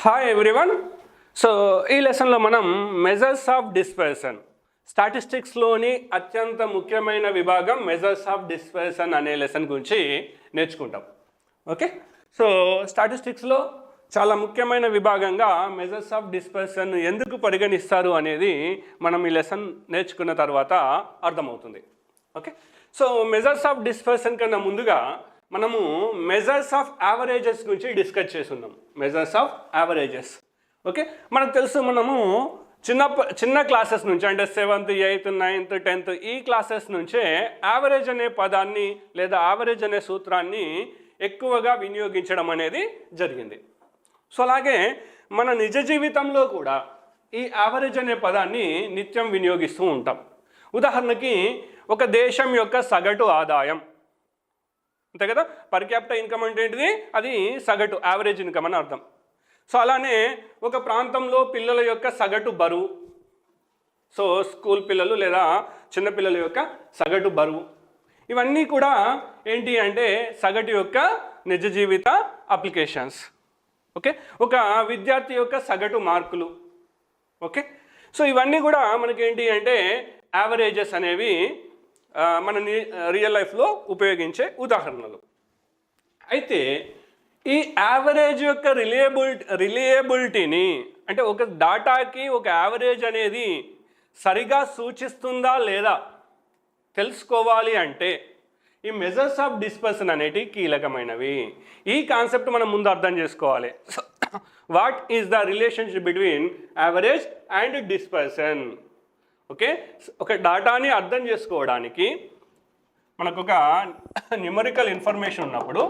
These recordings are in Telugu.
Hi everyone. సో ఈ లెసన్లో మనం మెజర్స్ ఆఫ్ డిస్పర్సన్, స్టాటిస్టిక్స్లోని అత్యంత ముఖ్యమైన విభాగం మెజర్స్ ఆఫ్ డిస్పర్సన్ అనే లెసన్ గురించి నేర్చుకుంటాం. ఓకే, సో స్టాటిస్టిక్స్లో చాలా ముఖ్యమైన విభాగంగా మెజర్స్ ఆఫ్ డిస్పర్సన్ ఎందుకు పరిగణిస్తారు అనేది మనం ఈ లెసన్ నేర్చుకున్న తర్వాత అర్థమవుతుంది. ఓకే, సో మెజర్స్ ఆఫ్ డిస్పర్సన్ కన్నా ముందుగా మనము మెజర్స్ ఆఫ్ యావరేజెస్ గురించి డిస్కస్ చేస్తున్నాం. Measures of averages. ఓకే, మనకు తెలుసు మనము చిన్న క్లాసెస్ నుంచి అంటే 7th, 8th, 9th, 10th ఈ క్లాసెస్ నుంచే యావరేజ్ అనే పదాన్ని లేదా యావరేజ్ అనే సూత్రాన్ని ఎక్కువగా వినియోగించడం అనేది జరిగింది. సో అలాగే మన నిజ జీవితంలో కూడా ఈ యావరేజ్ అనే పదాన్ని నిత్యం వినియోగిస్తూ ఉంటాం. ఉదాహరణకి ఒక దేశం యొక్క సగటు ఆదాయం, అంతే కదా, పర్ క్యాపిటల్ ఇన్కమ్ అంటే ఏంటిది, అది సగటు యావరేజ్ ఇన్కమ్ అని అర్థం. సో అలానే ఒక ప్రాంతంలో పిల్లల యొక్క సగటు బరువు, సో స్కూల్ పిల్లలు లేదా చిన్నపిల్లల యొక్క సగటు బరువు, ఇవన్నీ కూడా ఏంటి అంటే సగటు యొక్క నిజ జీవిత అప్లికేషన్స్. ఓకే, ఒక విద్యార్థి యొక్క సగటు మార్కులు. ఓకే, సో ఇవన్నీ కూడా మనకేంటి అంటే యావరేజెస్ అనేవి మన రియల్ లైఫ్లో ఉపయోగించే ఉదాహరణలు. అయితే ఈ యావరేజ్ యొక్క రిలయబిలిటీని అంటే ఒక డాటాకి ఒక యావరేజ్ అనేది సరిగా సూచిస్తుందా లేదా తెలుసుకోవాలి అంటే ఈ మెజర్స్ ఆఫ్ డిస్పర్సన్ అనేటివి కీలకమైనవి. ఈ కాన్సెప్ట్ మనం ముందు అర్థం చేసుకోవాలి. What is the relationship between average and డిస్పర్సన్? Okay, ఒక డాటాని అర్థం చేసుకోవడానికి మనకు ఒక న్యూమరికల్ ఇన్ఫర్మేషన్ ఉన్నప్పుడు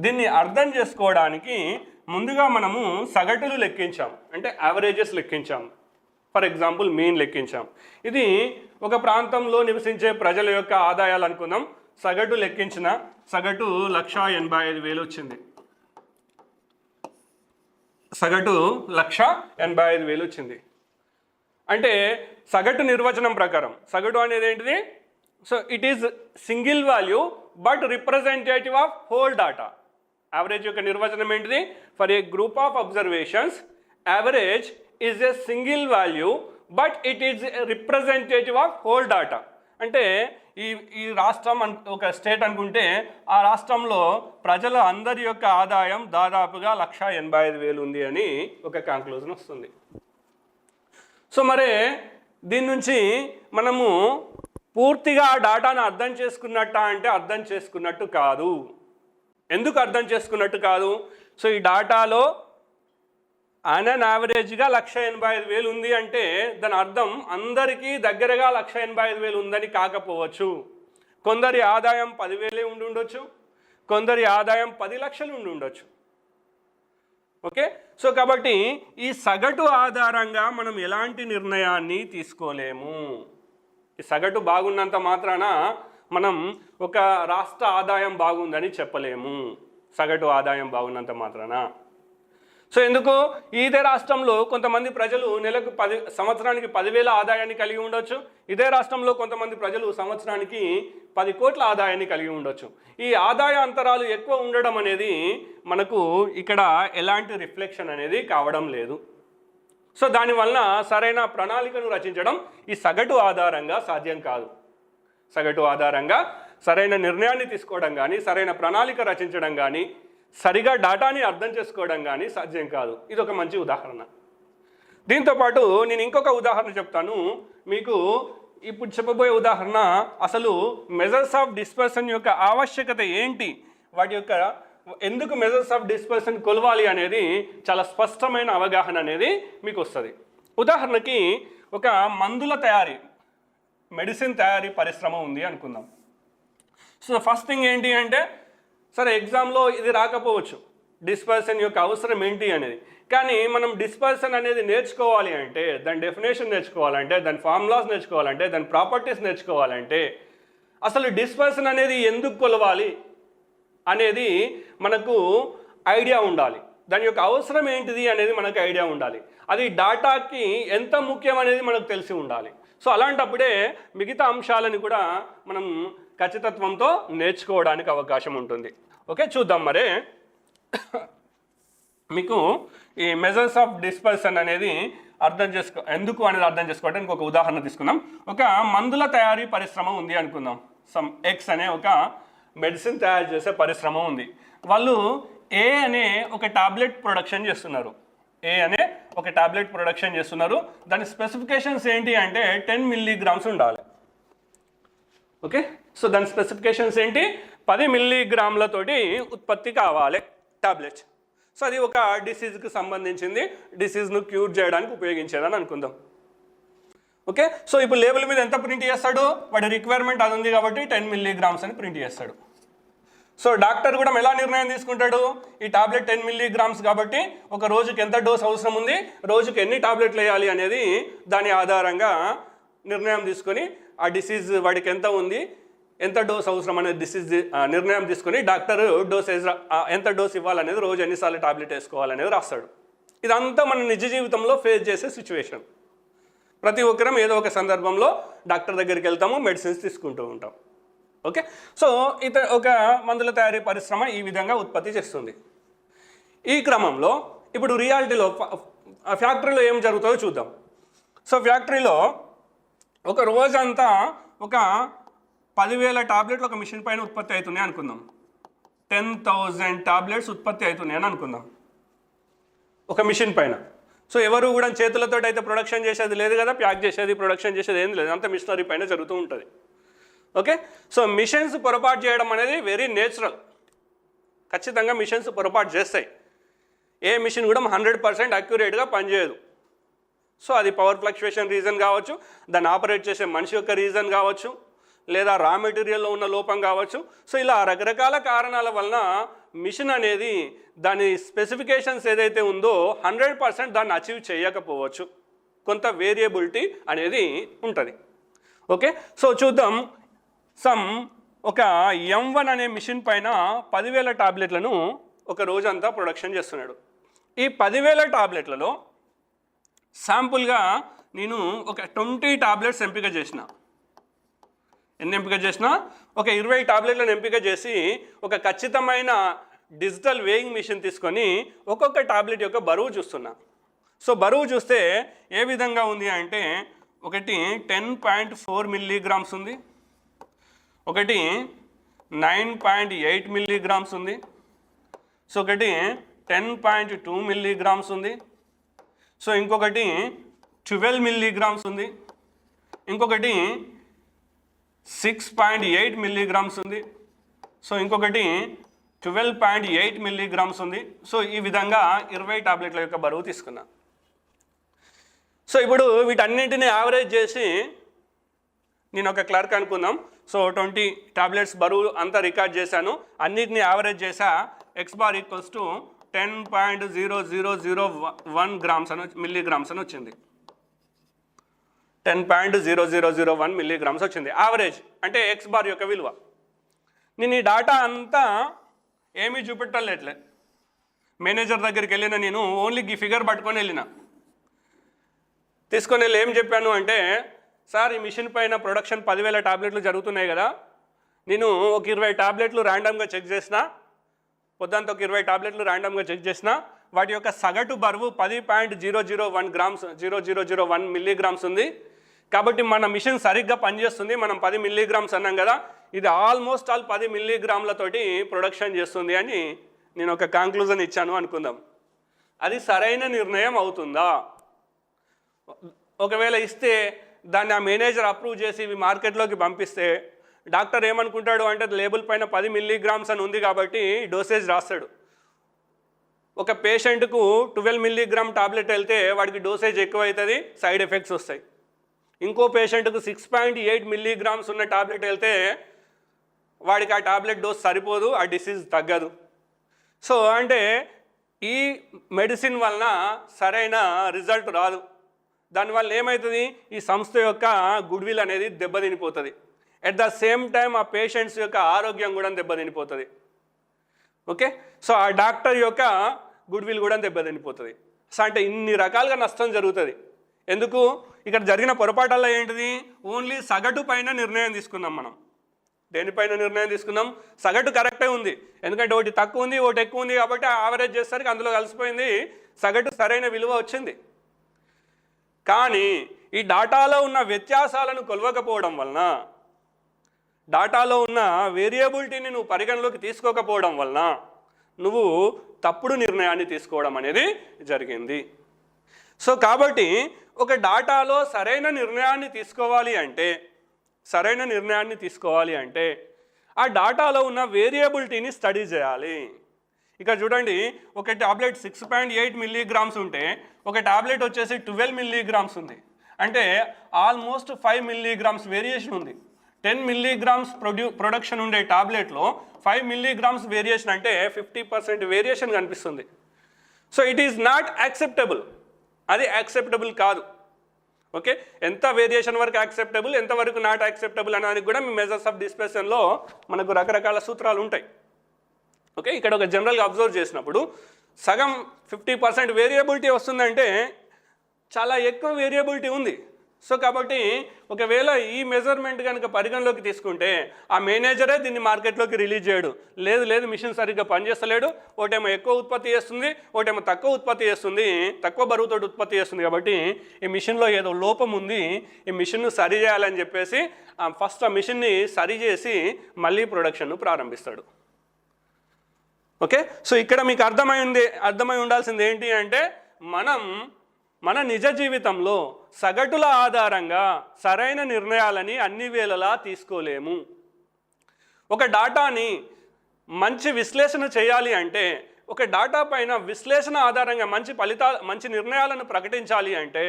దీన్ని అర్థం చేసుకోవడానికి ముందుగా మనము సగటులు లెక్కించాం, అంటే యావరేజెస్ లెక్కించాం. ఫర్ ఎగ్జాంపుల్ మీన్ లెక్కించాం. ఇది ఒక ప్రాంతంలో నివసించే ప్రజల యొక్క ఆదాయాలు అనుకుందాం. సగటు లెక్కించిన సగటు 1,85,000 వచ్చింది. సగటు 1,85,000 వచ్చింది. అంటే సగటు నిర్వచనం ప్రకారం సగటు అనేది ఏంటిది? So it is single value but representative of whole data. Average యొక్క నిర్వచనం ఏంటిది? For a group of observations average is a single value but it is representative of whole data. అంటే ఈ రాష్ట్రం ఒక స్టేట్ అనుకుంటే ఆ రాష్ట్రంలో ప్రజల అందరి యొక్క ఆదాయం దాదాపుగా 1,85,000 ఉంది అని ఒక కంక్లూజన్ వస్తుంది. సో మరి దీని నుంచి మనము పూర్తిగా ఆ డాటాను అర్థం చేసుకున్నట్ట అంటే అర్థం చేసుకున్నట్టు కాదు. ఎందుకు అర్థం చేసుకున్నట్టు కాదు? సో ఈ డాటాలో ఆన్ యావరేజ్గా 1,85,000 ఉంది అంటే దాని అర్థం అందరికీ దగ్గరగా 1,85,000 ఉందని కాకపోవచ్చు. కొందరి ఆదాయం 10,000 ఉండి ఉండొచ్చు, కొందరి ఆదాయం 10 లక్షలు ఉండి ఉండొచ్చు. ఓకే, సో కాబట్టి ఈ సగటు ఆధారంగా మనం ఎలాంటి నిర్ణయాన్ని తీసుకోలేము. ఈ సగటు బాగున్నంత మాత్రాన మనం ఒక రాష్ట్ర ఆదాయం బాగుందని చెప్పలేము. సగటు ఆదాయం బాగున్నంత మాత్రాన. సో ఎందుకు? ఇదే రాష్ట్రంలో కొంతమంది ప్రజలు నెలకు సంవత్సరానికి 10,000 ఆదాయాన్ని కలిగి ఉండొచ్చు. ఇదే రాష్ట్రంలో కొంతమంది ప్రజలు సంవత్సరానికి 10 కోట్ల ఆదాయాన్ని కలిగి ఉండొచ్చు. ఈ ఆదాయ అంతరాలు ఎక్కువ ఉండడం అనేది మనకు ఇక్కడ ఎలాంటి రిఫ్లెక్షన్ అనేది కావడం లేదు. సో దానివల్ల సరైన ప్రణాళికను రచించడం ఈ సగటు ఆధారంగా సాధ్యం కాదు. సగటు ఆధారంగా సరైన నిర్ణయాన్ని తీసుకోవడం కానీ, సరైన ప్రణాళిక రచించడం కానీ, సరిగా డాటాని అర్థం చేసుకోవడం కానీ సాధ్యం కాదు. ఇది ఒక మంచి ఉదాహరణ. దీంతోపాటు నేను ఇంకొక ఉదాహరణ చెప్తాను మీకు. ఇప్పుడు చెప్పబోయే ఉదాహరణ అసలు మెజర్స్ ఆఫ్ డిస్పర్సన్ యొక్క ఆవశ్యకత ఏంటి, వాటి యొక్క ఎందుకు మెజర్స్ ఆఫ్ డిస్పర్సన్ కొలవాలి అనేది చాలా స్పష్టమైన అవగాహన అనేది మీకు వస్తుంది. ఉదాహరణకి ఒక మందుల తయారీ, మెడిసిన్ తయారీ పరిశ్రమ ఉంది అనుకుందాం. సో ఫస్ట్ థింగ్ ఏంటి అంటే, సరే ఎగ్జామ్లో ఇది రాకపోవచ్చు డిస్పర్సన్ యొక్క అవసరం ఏంటి అనేది. కానీ మనం డిస్పర్సన్ అనేది నేర్చుకోవాలి అంటే, దాని డెఫినేషన్ నేర్చుకోవాలంటే, దాని ఫార్ములాస్ నేర్చుకోవాలంటే, దాని ప్రాపర్టీస్ నేర్చుకోవాలంటే, అసలు డిస్పర్సన్ అనేది ఎందుకు కొలవాలి అనేది మనకు ఐడియా ఉండాలి. దాని యొక్క అవసరం ఏంటిది అనేది మనకు ఐడియా ఉండాలి. అది డాటాకి ఎంత ముఖ్యం అనేది మనకు తెలిసి ఉండాలి. సో అలాంటప్పుడే మిగతా అంశాలను కూడా మనం ఖచ్చితత్వంతో నేర్చుకోవడానికి అవకాశం ఉంటుంది. ఓకే, చూద్దాం మరి. మీకు ఈ మెజర్స్ ఆఫ్ డిస్పర్సన్ అనేది ఎందుకు అనేది అర్థం చేసుకోవడానికి ఒక ఉదాహరణ తీసుకుందాం. ఒక మందుల తయారీ పరిశ్రమ ఉంది అనుకుందాం. సమ్ ఎక్స్ అనే ఒక మెడిసిన్ తయారు చేసే పరిశ్రమ ఉంది. వాళ్ళు ఏ అనే ఒక టాబ్లెట్ ప్రొడక్షన్ చేస్తున్నారు. దాని స్పెసిఫికేషన్స్ ఏంటి అంటే 10 మిల్లీగ్రామ్స్ ఉండాలి. ఓకే, సో దాని స్పెసిఫికేషన్స్ ఏంటి, 10 మిల్లీగ్రాములతోటి ఉత్పత్తి కావాలి టాబ్లెట్స్. సో అది ఒక డిసీజ్కి సంబంధించింది, డిసీజ్ను క్యూర్ చేయడానికి ఉపయోగించేదని అనుకుందాం. ఓకే, సో ఇప్పుడు లేబుల్ మీద ఎంత ప్రింట్ చేస్తాడు, వాడి రిక్వైర్మెంట్ అది ఉంది కాబట్టి 10 మిల్లీగ్రామ్స్ అని ప్రింట్ చేస్తాడు. సో డాక్టర్ కూడా ఎలా నిర్ణయం తీసుకుంటాడు, ఈ టాబ్లెట్ 10 మిల్లీగ్రామ్స్ కాబట్టి ఒక రోజుకి ఎంత డోస్ అవసరం ఉంది, రోజుకి ఎన్ని టాబ్లెట్లు వేయాలి అనేది దాని ఆధారంగా నిర్ణయం తీసుకొని ఆ డిసీజ్ వాడికి ఎంత ఉంది, ఎంత డోస్ అవసరం అనేది నిర్ణయం తీసుకొని డాక్టర్ ఎంత డోస్ ఇవ్వాలనేది, రోజు ఎన్నిసార్లు టాబ్లెట్ వేసుకోవాలనేది రాస్తాడు. ఇదంతా మన నిజ జీవితంలో ఫేస్ చేసే సిచ్యువేషన్. ప్రతి ఒక్కరం ఏదో ఒక సందర్భంలో డాక్టర్ దగ్గరికి వెళ్తాము, మెడిసిన్స్ తీసుకుంటూ ఉంటాం. ఓకే, సో ఒక మందుల తయారీ పరిశ్రమ ఈ విధంగా ఉత్పత్తి చేస్తుంది. ఈ క్రమంలో ఇప్పుడు రియాలిటీలో ఫ్యాక్టరీలో ఏం జరుగుతుందో చూద్దాం. సో ఫ్యాక్టరీలో ఒక రోజంతా ఒక 10,000 టాబ్లెట్లు ఒక మిషన్ పైన ఉత్పత్తి అవుతున్నాయి అనుకుందాం. 10,000 టాబ్లెట్స్ ఉత్పత్తి అవుతున్నాయి అని అనుకుందాం ఒక మిషన్ పైన. సో ఎవరు కూడా చేతులతో అయితే ప్రొడక్షన్ చేసేది లేదు కదా, ప్యాక్ చేసేది ప్రొడక్షన్ చేసేది ఏం లేదు, అంత మిషనరీ పైన జరుగుతూ ఉంటుంది. ఓకే, సో మిషన్స్ పొరపాటు చేయడం అనేది వెరీ నేచురల్. ఖచ్చితంగా మిషన్స్ పొరపాటు చేస్తాయి. ఏ మిషన్ కూడా 100% అక్యురేట్గా పనిచేయదు. సో అది పవర్ ఫ్లక్చువేషన్ రీజన్ కావచ్చు, దాన్ని ఆపరేట్ చేసే మనిషి యొక్క రీజన్ కావచ్చు, లేదా రా మెటీరియల్లో ఉన్న లోపం కావచ్చు. సో ఇలా రకరకాల కారణాల వలన మిషన్ అనేది దాని స్పెసిఫికేషన్స్ ఏదైతే ఉందో 100% దాన్ని అచీవ్ చేయకపోవచ్చు. కొంత వేరియబిలిటీ అనేది ఉంటుంది. ఓకే, సో చూద్దాం. ఒక M1 అనే మిషన్ పైన 10,000 టాబ్లెట్లను ఒక రోజంతా ప్రొడక్షన్ చేస్తున్నాడు. ఈ 10,000 టాబ్లెట్లలో శాంపుల్గా నేను ఒక 20 టాబ్లెట్స్ ఎంపిక చేసిన. ఎన్ని ఎంపిక చేసినా, ఒక 20 టాబ్లెట్లను ఎంపిక చేసి ఒక ఖచ్చితమైన డిజిటల్ వేయింగ్ మిషన్ తీసుకొని ఒక్కొక్క టాబ్లెట్ యొక్క బరువు చూస్తున్నా. సో బరువు చూస్తే ఏ విధంగా ఉంది అంటే, ఒకటి 10.4 మిల్లీగ్రామ్స్ ఉంది, ఒకటి 9.8 మిల్లీగ్రామ్స్ ఉంది, సో ఒకటి 10.2 మిల్లీగ్రామ్స్ ఉంది, సో ఇంకొకటి 12 మిల్లీగ్రామ్స్ ఉంది, ఇంకొకటి 6.8 మిల్లీగ్రామ్స్ ఉంది, సో ఇంకొకటి 12.8 మిల్లీగ్రామ్స్ ఉంది. సో ఈ విధంగా 20 టాబ్లెట్ల యొక్క బరువు తీసుకున్నా. సో ఇప్పుడు వీటన్నింటినీ యావరేజ్ చేసి నేను ఒక క్లర్క్ అనుకుందాం. సో 20 టాబ్లెట్స్ బరువు అంతా రికార్డ్ చేశాను, అన్నిటిని యావరేజ్ చేసా. X bar equals to 10.0001 grams అని మిల్లీగ్రామ్స్ అని వచ్చింది. 10.0001 మిల్లీగ్రామ్స్ వచ్చింది యావరేజ్, అంటే ఎక్స్ బార్ యొక్క విలువ. నేను ఈ డాటా అంతా ఏమీ చూపెట్టలేట్లే. మేనేజర్ దగ్గరికి వెళ్ళిన నేను ఓన్లీ ఈ ఫిగర్ పట్టుకొని వెళ్ళిన. తీసుకొని వెళ్ళి ఏం చెప్పాను అంటే, సార్ ఈ మిషన్ పైన ప్రొడక్షన్ 10,000 టాబ్లెట్లు జరుగుతున్నాయి కదా, నేను ఒక 20 టాబ్లెట్లు ర్యాండమ్గా చెక్ చేసిన, పొద్దంతా ఒక 20 టాబ్లెట్లు ర్యాండమ్గా చెక్ చేసిన. వాటి యొక్క సగటు బరువు 10.001 గ్రామ్స్ 0001 మిల్లీగ్రామ్స్ ఉంది. కాబట్టి మన మిషన్ సరిగ్గా పనిచేస్తుంది. మనం 10 మిల్లీగ్రామ్స్ అన్నాం కదా, ఇది ఆల్మోస్ట్ 10 మిల్లీగ్రాములతోటి ప్రొడక్షన్ చేస్తుంది అని నేను ఒక కంక్లూజన్ ఇచ్చాను అనుకుందాం. అది సరైన నిర్ణయం అవుతుందా? ఒకవేళ ఇస్తే దాన్ని ఆ మేనేజర్ అప్రూవ్ చేసి ఇవి మార్కెట్లోకి పంపిస్తే డాక్టర్ ఏమనుకుంటాడు అంటే, లేబుల్ పైన 10 మిల్లీగ్రామ్స్ అని ఉంది కాబట్టి డోసేజ్ రాస్తాడు. ఒక పేషెంట్కు 12 మిల్లీగ్రామ్ టాబ్లెట్ వెళ్తే వాడికి డోసేజ్ ఎక్కువ అవుతుంది, సైడ్ ఎఫెక్ట్స్ వస్తాయి. ఇంకో పేషెంట్కు 6.8 మిల్లీగ్రామ్స్ ఉన్న టాబ్లెట్ వెళ్తే వాడికి ఆ టాబ్లెట్ డోస్ సరిపోదు, ఆ డిసీజ్ తగ్గదు. సో అంటే ఈ మెడిసిన్ వలన సరైన రిజల్ట్ రాదు. దానివల్ల ఏమవుతుంది, ఈ సంస్థ యొక్క గుడ్విల్ అనేది దెబ్బతినిపోతుంది. ఎట్ ద సేమ్ టైం ఆ పేషెంట్స్ యొక్క ఆరోగ్యం కూడా దెబ్బతినిపోతుంది. ఓకే, సో ఆ డాక్టర్ యొక్క గుడ్విల్ కూడా దెబ్బతినిపోతుంది. సో అంటే ఇన్ని రకాలుగా నష్టం జరుగుతుంది. ఎందుకు? ఇక్కడ జరిగిన పొరపాటల్లో ఏంటిది, ఓన్లీ సగటు పైన నిర్ణయం తీసుకున్నాం మనం. దేనిపైన నిర్ణయం తీసుకున్నాం? సగటు కరెక్టే ఉంది, ఎందుకంటే ఒకటి తక్కువ ఉంది ఒకటి ఎక్కువ ఉంది కాబట్టి యావరేజ్ చేసరికి అందులో కలిసిపోయింది, సగటు సరైన విలువ వచ్చింది. కానీ ఈ డాటాలో ఉన్న వ్యత్యాసాలను కొలవకపోవడం వలన, డాటాలో ఉన్న వేరియబిలిటీని నువ్వు పరిగణలోకి తీసుకోకపోవడం వలన నువ్వు తప్పుడు నిర్ణయాన్ని తీసుకోవడం అనేది జరిగింది. సో కాబట్టి ఒక డాటాలో సరైన నిర్ణయాన్ని తీసుకోవాలి అంటే ఆ డాటాలో ఉన్న వేరియబిలిటీని స్టడీ చేయాలి. ఇక్కడ చూడండి, ఒక టాబ్లెట్ 6.8 మిల్లీగ్రామ్స్ ఉంటే ఒక టాబ్లెట్ వచ్చేసి 12 మిల్లీగ్రామ్స్ ఉంది, అంటే ఆల్మోస్ట్ 5 మిల్లీగ్రామ్స్ వేరియేషన్ ఉంది. 10 మిల్లీగ్రామ్స్ ప్రొడక్షన్ ఉండే టాబ్లెట్లో 5 మిల్లీగ్రామ్స్ వేరియేషన్ అంటే 50% వేరియేషన్ కనిపిస్తుంది. So it is not acceptable, అది యాక్సెప్టబుల్ కాదు. ఓకే, ఎంత వేరియేషన్ వరకు యాక్సెప్టబుల్, ఎంతవరకు నాట్ యాక్సెప్టబుల్ అనడానికి కూడా మీ మెజర్స్ ఆఫ్ డిస్పర్షన్లో మనకు రకరకాల సూత్రాలు ఉంటాయి. ఓకే, ఇక్కడ ఒక జనరల్గా అబ్జర్వ్ చేసినప్పుడు సగం 50% వేరియబిలిటీ వస్తుందంటే చాలా ఎక్కువ వేరియబిలిటీ ఉంది. సో కాబట్టి ఒకవేళ ఈ మెజర్మెంట్ కనుక పరిగణలోకి తీసుకుంటే ఆ మేనేజరే దీన్ని మార్కెట్లోకి రిలీజ్ చేయడు, లేదు మిషన్ సరిగ్గా పనిచేస్తలేడు, ఒకటేమో ఎక్కువ ఉత్పత్తి చేస్తుంది, ఒకటేమో తక్కువ ఉత్పత్తి చేస్తుంది, తక్కువ బరువుతో ఉత్పత్తి చేస్తుంది, కాబట్టి ఈ మిషన్లో ఏదో లోపం ఉంది, ఈ మిషన్ను సరి చేయాలని చెప్పేసి ఫస్ట్ ఆ మిషన్ని సరి చేసి మళ్ళీ ప్రొడక్షన్ను ప్రారంభిస్తాడు. ఓకే, సో ఇక్కడ మీకు అర్థమై ఉండాల్సింది ఏంటి అంటే మన నిజ జీవితంలో సగటుల ఆధారంగా సరైన నిర్ణయాలని అన్ని వేళలా తీసుకోలేము. ఒక డాటాని మంచి విశ్లేషణ చేయాలి అంటే, ఒక డాటా పైన విశ్లేషణ ఆధారంగా మంచి నిర్ణయాలను ప్రకటించాలి అంటే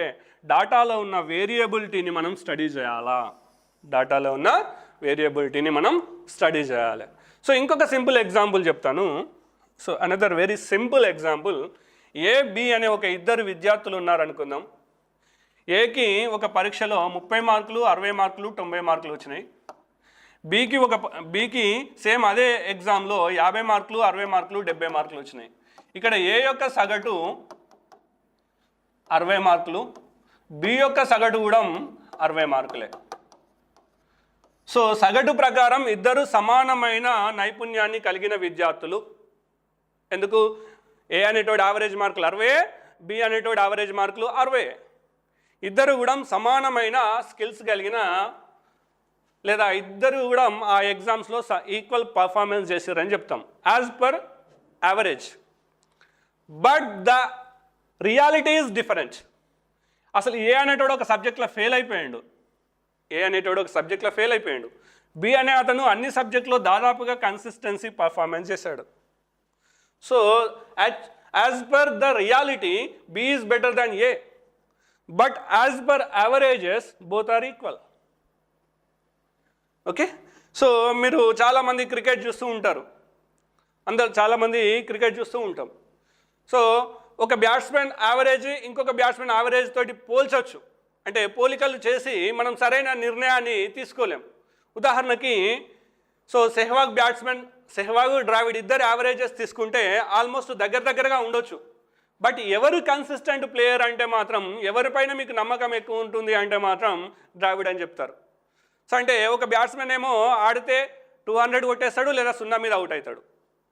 డాటాలో ఉన్న వేరియబిలిటీని మనం స్టడీ చేయాలి. సో ఇంకొక సింపుల్ ఎగ్జాంపుల్ చెప్తాను. So another very simple example, A B అనే ఒక ఇద్దరు విద్యార్థులు ఉన్నారనుకుందాం. ఏకి ఒక పరీక్షలో 30 మార్కులు, 60 మార్కులు, 90 మార్కులు వచ్చినాయి. బీకి సేమ్ అదే ఎగ్జామ్లో 50 మార్కులు, 60 మార్కులు, 70 మార్కులు వచ్చినాయి. ఇక్కడ ఏ యొక్క సగటు 60 మార్కులు, బి యొక్క సగటు కూడా 60 మార్కులే. సో సగటు ప్రకారం ఇద్దరు సమానమైన నైపుణ్యాన్ని కలిగిన విద్యార్థులు. ఎందుకు? ఏ అనేటోడు యావరేజ్ మార్కులు 60, బి అనేటోడు యావరేజ్ మార్కులు 60. ఇద్దరు కూడా సమానమైన స్కిల్స్ కలిగిన, లేదా ఇద్దరు కూడా ఆ ఎగ్జామ్స్లో ఈక్వల్ పర్ఫార్మెన్స్ చేశారని చెప్తాం as per average. But the reality is different. అసలు ఏ అనేటోడు ఒక సబ్జెక్ట్లో ఫెయిల్ అయిపోయాడు, బి అనే అతను అన్ని సబ్జెక్టులో దాదాపుగా కన్సిస్టెన్సీ పర్ఫార్మెన్స్ చేశాడు. So as per the reality B is better than A, but as per averages both are equal. Okay, so మీరు చాలామంది క్రికెట్ చూస్తూ ఉంటారు, చాలామంది క్రికెట్ చూస్తూ ఉంటాం. సో ఒక బ్యాట్స్మెన్ యావరేజ్ ఇంకొక బ్యాట్స్మెన్ యావరేజ్ తోటి పోల్చవచ్చు, అంటే పోలికలు చేసి మనం సరైన నిర్ణయాన్ని తీసుకోలేం. ఉదాహరణకి సో సెహ్వాగ్ ద్రావిడ్ ఇద్దరు యావరేజెస్ తీసుకుంటే ఆల్మోస్ట్ దగ్గరగా ఉండొచ్చు. బట్ ఎవరు కన్సిస్టెంట్ ప్లేయర్ అంటే మాత్రం, ఎవరిపైన మీకు నమ్మకం ఎక్కువ ఉంటుంది అంటే మాత్రం ద్రావిడ్ అని చెప్తారు. సో అంటే ఒక బ్యాట్స్మెన్ ఏమో ఆడితే 200 కొట్టేస్తాడు, లేదా 0 మీద అవుట్ అవుతాడు.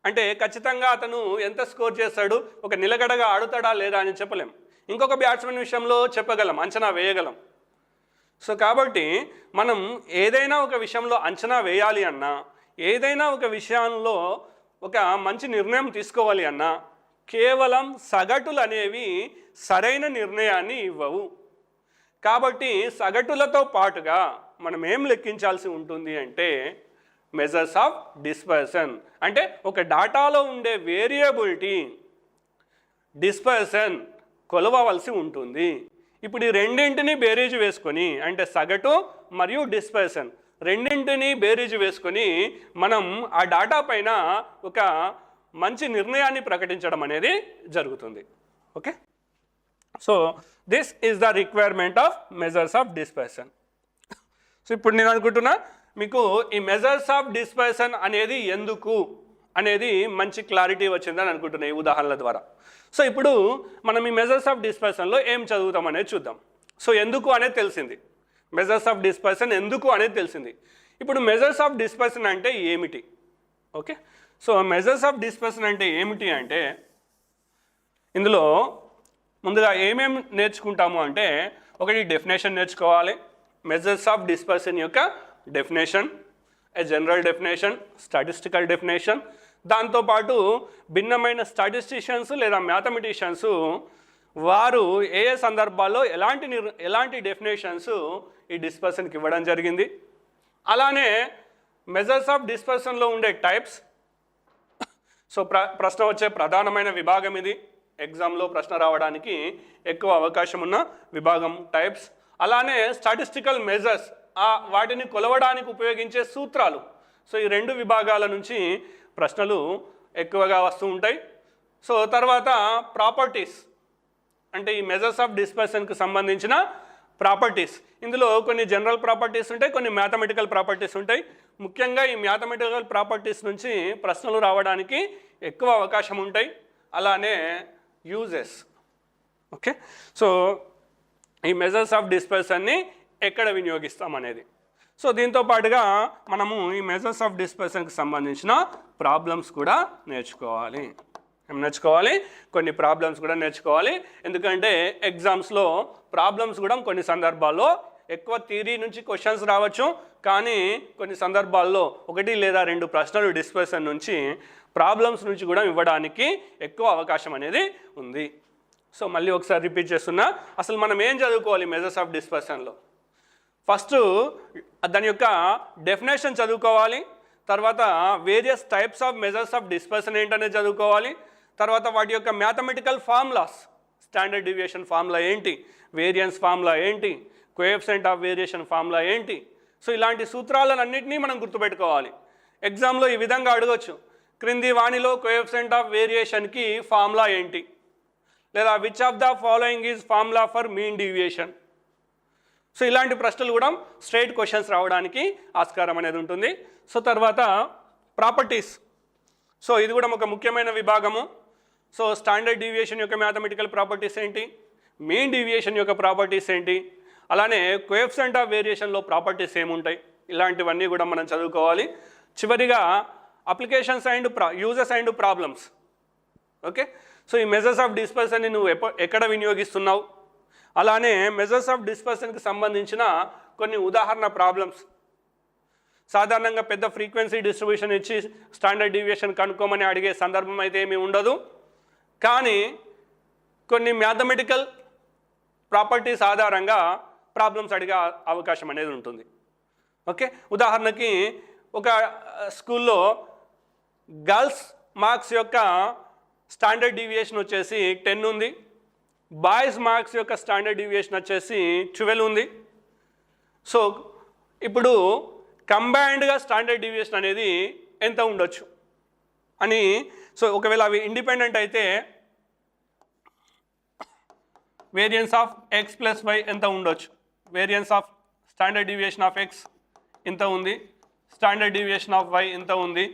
అంటే ఖచ్చితంగా అతను ఎంత స్కోర్ చేస్తాడు, ఒక నిలకడగా ఆడుతాడా లేదా అని చెప్పలేం. ఇంకొక బ్యాట్స్మెన్ విషయంలో చెప్పగలం, అంచనా వేయగలం. సో కాబట్టి మనం ఏదైనా ఒక విషయంలో అంచనా వేయాలి అన్నా, ఏదైనా ఒక విషయంలో ఒక మంచి నిర్ణయం తీసుకోవాలి అన్నా, కేవలం సగటులు అనేవి సరైన నిర్ణయాన్ని ఇవ్వవు. కాబట్టి సగటులతో పాటుగా మనం ఏం లెక్కించాల్సి ఉంటుంది అంటే మెజర్స్ ఆఫ్ డిస్పర్షన్. అంటే ఒక డాటాలో ఉండే వేరియబిలిటీ డిస్పర్షన్ కొలవవలసి ఉంటుంది. ఇప్పుడు ఈ రెండింటిని బేరీజు వేసుకొని, అంటే సగటు మరియు డిస్పర్షన్ రెండింటిని బేరీజు వేసుకొని మనం ఆ డాటా పైన ఒక మంచి నిర్ణయాన్ని ప్రకటించడం అనేది జరుగుతుంది. Okay, so this is the requirement of measures of dispersion. So ఇప్పుడు నేను అనుకుంటున్నా మీకు ఈ మెజర్స్ ఆఫ్ డిస్పర్షన్ అనేది ఎందుకు అనేది మంచి క్లారిటీ వచ్చిందని అనుకుంటున్నాను ఈ ఉదాహరణల ద్వారా. సో ఇప్పుడు మనం ఈ మెజర్స్ ఆఫ్ డిస్పర్షన్లో ఏం చదువుతాం అనేది చూద్దాం. సో ఎందుకు అనేది తెలిసింది, మెజర్స్ ఆఫ్ డిస్పర్షన్ ఎందుకు అనేది తెలిసింది. ఇప్పుడు మెజర్స్ ఆఫ్ డిస్పర్షన్ అంటే ఏమిటి? Okay, so measures of dispersion అంటే ఏమిటి అంటే ఇందులో ముందుగా ఏమేమి నేర్చుకుంటాము అంటే ఒకటి డెఫినేషన్ నేర్చుకోవాలి. మెజర్స్ ఆఫ్ డిస్పర్షన్ యొక్క డెఫినేషన్, ఏ జనరల్ డెఫినేషన్, స్టాటిస్టికల్ డెఫినేషన్, దాంతోపాటు భిన్నమైన స్టాటిస్టిషియన్స్ లేదా మ్యాథమెటిషియన్స్ వారు ఏ ఏ సందర్భాల్లో ఎలాంటి డెఫినేషన్స్ ఈ డిస్పర్షన్కి ఇవ్వడం జరిగింది. అలానే మెజర్స్ ఆఫ్ డిస్పర్షన్లో ఉండే టైప్స్. సో ప్రశ్న వచ్చే ప్రధానమైన విభాగం ఇది, ఎగ్జామ్లో ప్రశ్న రావడానికి ఎక్కువ అవకాశం ఉన్న విభాగం టైప్స్. అలానే స్టాటిస్టికల్ మెజర్స్, వాటిని కొలవడానికి ఉపయోగించే సూత్రాలు. సో ఈ రెండు విభాగాల నుంచి ప్రశ్నలు ఎక్కువగా వస్తూ ఉంటాయి. సో తర్వాత ప్రాపర్టీస్, అంటే ఈ మెజర్స్ ఆఫ్ డిస్పర్షన్కి సంబంధించిన ప్రాపర్టీస్. ఇందులో కొన్ని జనరల్ ప్రాపర్టీస్ ఉంటాయి, కొన్ని మ్యాథమెటికల్ ప్రాపర్టీస్ ఉంటాయి. ముఖ్యంగా ఈ మ్యాథమెటికల్ ప్రాపర్టీస్ నుంచి ప్రశ్నలు రావడానికి ఎక్కువ అవకాశం ఉంటాయి. అలానే యూజెస్. ఓకే, సో ఈ మెజర్స్ ఆఫ్ డిస్పర్షన్ని ఎక్కడ వినియోగిస్తాం అనేది. సో దీంతో పాటుగా మనము ఈ మెజర్స్ ఆఫ్ డిస్పర్షన్కి సంబంధించిన ప్రాబ్లమ్స్ కూడా నేర్చుకోవాలి. ఏం నేర్చుకోవాలి? కొన్ని ప్రాబ్లమ్స్ కూడా నేర్చుకోవాలి. ఎందుకంటే ఎగ్జామ్స్లో ప్రాబ్లమ్స్ కూడా కొన్ని సందర్భాల్లో ఎక్కువ థియరీ నుంచి క్వశ్చన్స్ రావచ్చు, కానీ కొన్ని సందర్భాల్లో 1 లేదా 2 ప్రశ్నలు డిస్పర్షన్ నుంచి ప్రాబ్లమ్స్ నుంచి కూడా ఇవ్వడానికి ఎక్కువ అవకాశం అనేది ఉంది. సో మళ్ళీ ఒకసారి రిపీట్ చేస్తున్నా, అసలు మనం ఏం చదువుకోవాలి మెజర్స్ ఆఫ్ డిస్పర్షన్లో? ఫస్ట్ దాని యొక్క డెఫినేషన్ చదువుకోవాలి. తర్వాత various types of measures of dispersion ఏంటనేది చదువుకోవాలి. తర్వాత వాటి యొక్క mathematical formulas, standard deviation formula ఏంటి, వేరియన్స్ ఫార్ములా ఏంటి, కోఎఫిషియంట్ ఆఫ్ వేరియేషన్ ఫార్ములా ఏంటి. సో ఇలాంటి సూత్రాలన్నింటినీ మనం గుర్తుపెట్టుకోవాలి. ఎగ్జామ్లో ఈ విధంగా అడగవచ్చు, క్రింది వాణిలో కోఎఫిషియంట్ ఆఫ్ వేరియేషన్కి ఫార్ములా ఏంటి, లేదా which of the following is formula for mean deviation. So ఇలాంటి ప్రశ్నలు కూడా స్ట్రైట్ క్వశ్చన్స్ రావడానికి ఆస్కారం అనేది ఉంటుంది. సో తర్వాత ప్రాపర్టీస్. సో ఇది కూడా ఒక ముఖ్యమైన విభాగము. సో స్టాండర్డ్ డీవియేషన్ యొక్క మ్యాథమెటికల్ ప్రాపర్టీస్ ఏంటి, మీన్ డీవియేషన్ యొక్క ప్రాపర్టీస్ ఏంటి, అలానే కోఎఫిషియంట్ ఆఫ్ వేరియేషన్లో ప్రాపర్టీస్ ఏముంటాయి, ఇలాంటివన్నీ కూడా మనం చదువుకోవాలి. చివరిగా applications and uses and problems. Okay, so ఈ మెజర్స్ ఆఫ్ డిస్పర్షన్ని నువ్వు ఎక్కడ వినియోగిస్తున్నావు, అలానే మెజర్స్ ఆఫ్ డిస్పర్షన్కి సంబంధించిన కొన్ని ఉదాహరణ ప్రాబ్లమ్స్. సాధారణంగా పెద్ద ఫ్రీక్వెన్సీ డిస్ట్రిబ్యూషన్ ఇచ్చి స్టాండర్డ్ డీవియేషన్ కనుక్కోమని అడిగే సందర్భం అయితే ఏమీ ఉండదు, కానీ కొన్ని మ్యాథమెటికల్ ప్రాపర్టీస్ ఆధారంగా ప్రాబ్లమ్స్ అడిగే అవకాశం అనేది ఉంటుంది. ఓకే, ఉదాహరణకి ఒక స్కూల్లో గర్ల్స్ మార్క్స్ యొక్క స్టాండర్డ్ డీవియేషన్ వచ్చేసి 10 ఉంది, బాయ్స్ మార్క్స్ యొక్క స్టాండర్డ్ డీవియేషన్ వచ్చేసి 12 ఉంది. సో ఇప్పుడు కంబైన్డ్గా స్టాండర్డ్ డీవియేషన్ అనేది ఎంత ఉండొచ్చు అని. సో ఒకవేళ అవి ఇండిపెండెంట్ అయితే variance of X plus Y ఎంత ఉండొచ్చు, variance of standard deviation of X ఎంత ఉంది, స్టాండర్డ్ డీవియేషన్ ఆఫ్ వై ఎంత ఉంది,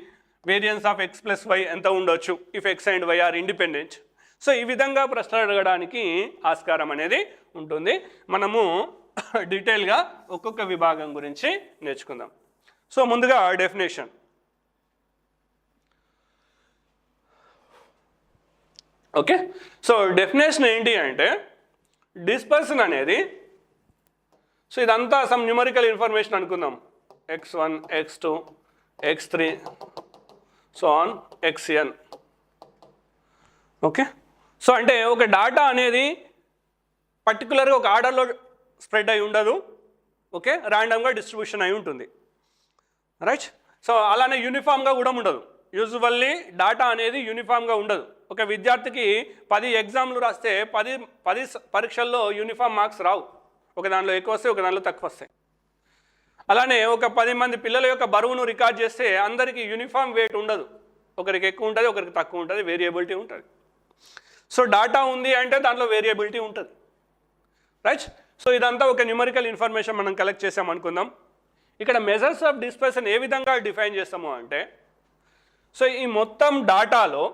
variance of X plus Y ఎంత ఉండొచ్చు if X and Y are independent. So ఈ విధంగా ప్రశ్నలు అడగడానికి ఆస్కారం అనేది ఉంటుంది. మనము డీటెయిల్గా ఒక్కొక్క విభాగం గురించి నేర్చుకుందాం. సో ముందుగా డెఫినేషన్. ఓకే, సో డెఫినేషన్ ఏంటి అంటే డిస్పర్షన్ అనేది, సో ఇదంతా సమ్ న్యూమరికల్ ఇన్ఫర్మేషన్ అనుకుందాం, x1 x2 x3 so on xn. Okay, so అంటే ఒక డాటా అనేది పర్టికులర్గా ఒక ఆర్డర్లో స్ప్రెడ్ అయి ఉండదు. ఓకే, ర్యాండమ్గా డిస్ట్రిబ్యూషన్ అయి ఉంటుంది, రైట్. సో అలానే యూనిఫామ్గా కూడా ఉండదు. యూజువల్లీ డాటా అనేది యూనిఫామ్గా ఉండదు. ఒక విద్యార్థికి 10 ఎగ్జామ్లు రాస్తే 10 పరీక్షల్లో యూనిఫామ్ మార్క్స్ రావు. ఒక దానిలో ఎక్కువ వస్తాయి, ఒక దానిలో తక్కువ వస్తాయి. అలానే ఒక 10 మంది పిల్లల యొక్క బరువును రికార్డ్ చేస్తే అందరికీ యూనిఫామ్ వెయిట్ ఉండదు, ఒకరికి ఎక్కువ ఉంటుంది, ఒకరికి తక్కువ ఉంటుంది, వేరియబిలిటీ ఉంటుంది. సో డాటా ఉంది అంటే దాంట్లో వేరియబిలిటీ ఉంటుంది, రైట్. సో ఇదంతా ఒక న్యూమరికల్ ఇన్ఫర్మేషన్ మనం కలెక్ట్ చేసాం అనుకుందాం. ఇక్కడ మెజర్స్ ఆఫ్ డిస్పర్షన్ ఏ విధంగా డిఫైన్ చేస్తాము అంటే, సో ఈ మొత్తం డాటాలో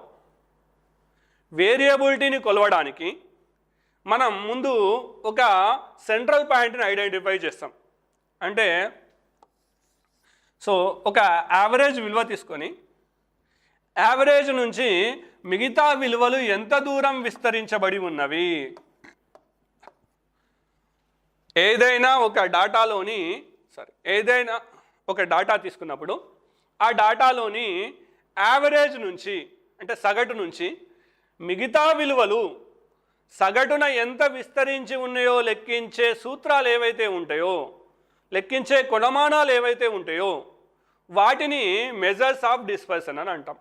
వేరియబిలిటీని కొలవడానికి మనం ముందు ఒక సెంట్రల్ పాయింట్ని ఐడెంటిఫై చేస్తాం. అంటే సో ఒక యావరేజ్ విలువ తీసుకొని యావరేజ్ నుంచి మిగతా విలువలు ఎంత దూరం విస్తరించబడి ఉన్నవి, ఏదైనా ఒక డాటా తీసుకున్నప్పుడు ఆ డాటాలోని యావరేజ్ నుంచి అంటే సగటు నుంచి మిగతా విలువలు సగటున ఎంత విస్తరించి ఉన్నాయో లెక్కించే సూత్రాలు ఏవైతే ఉంటాయో, లెక్కించే కొలమానాలు ఏవైతే ఉంటాయో వాటిని మెజర్స్ ఆఫ్ డిస్పర్షన్ అని అంటాం.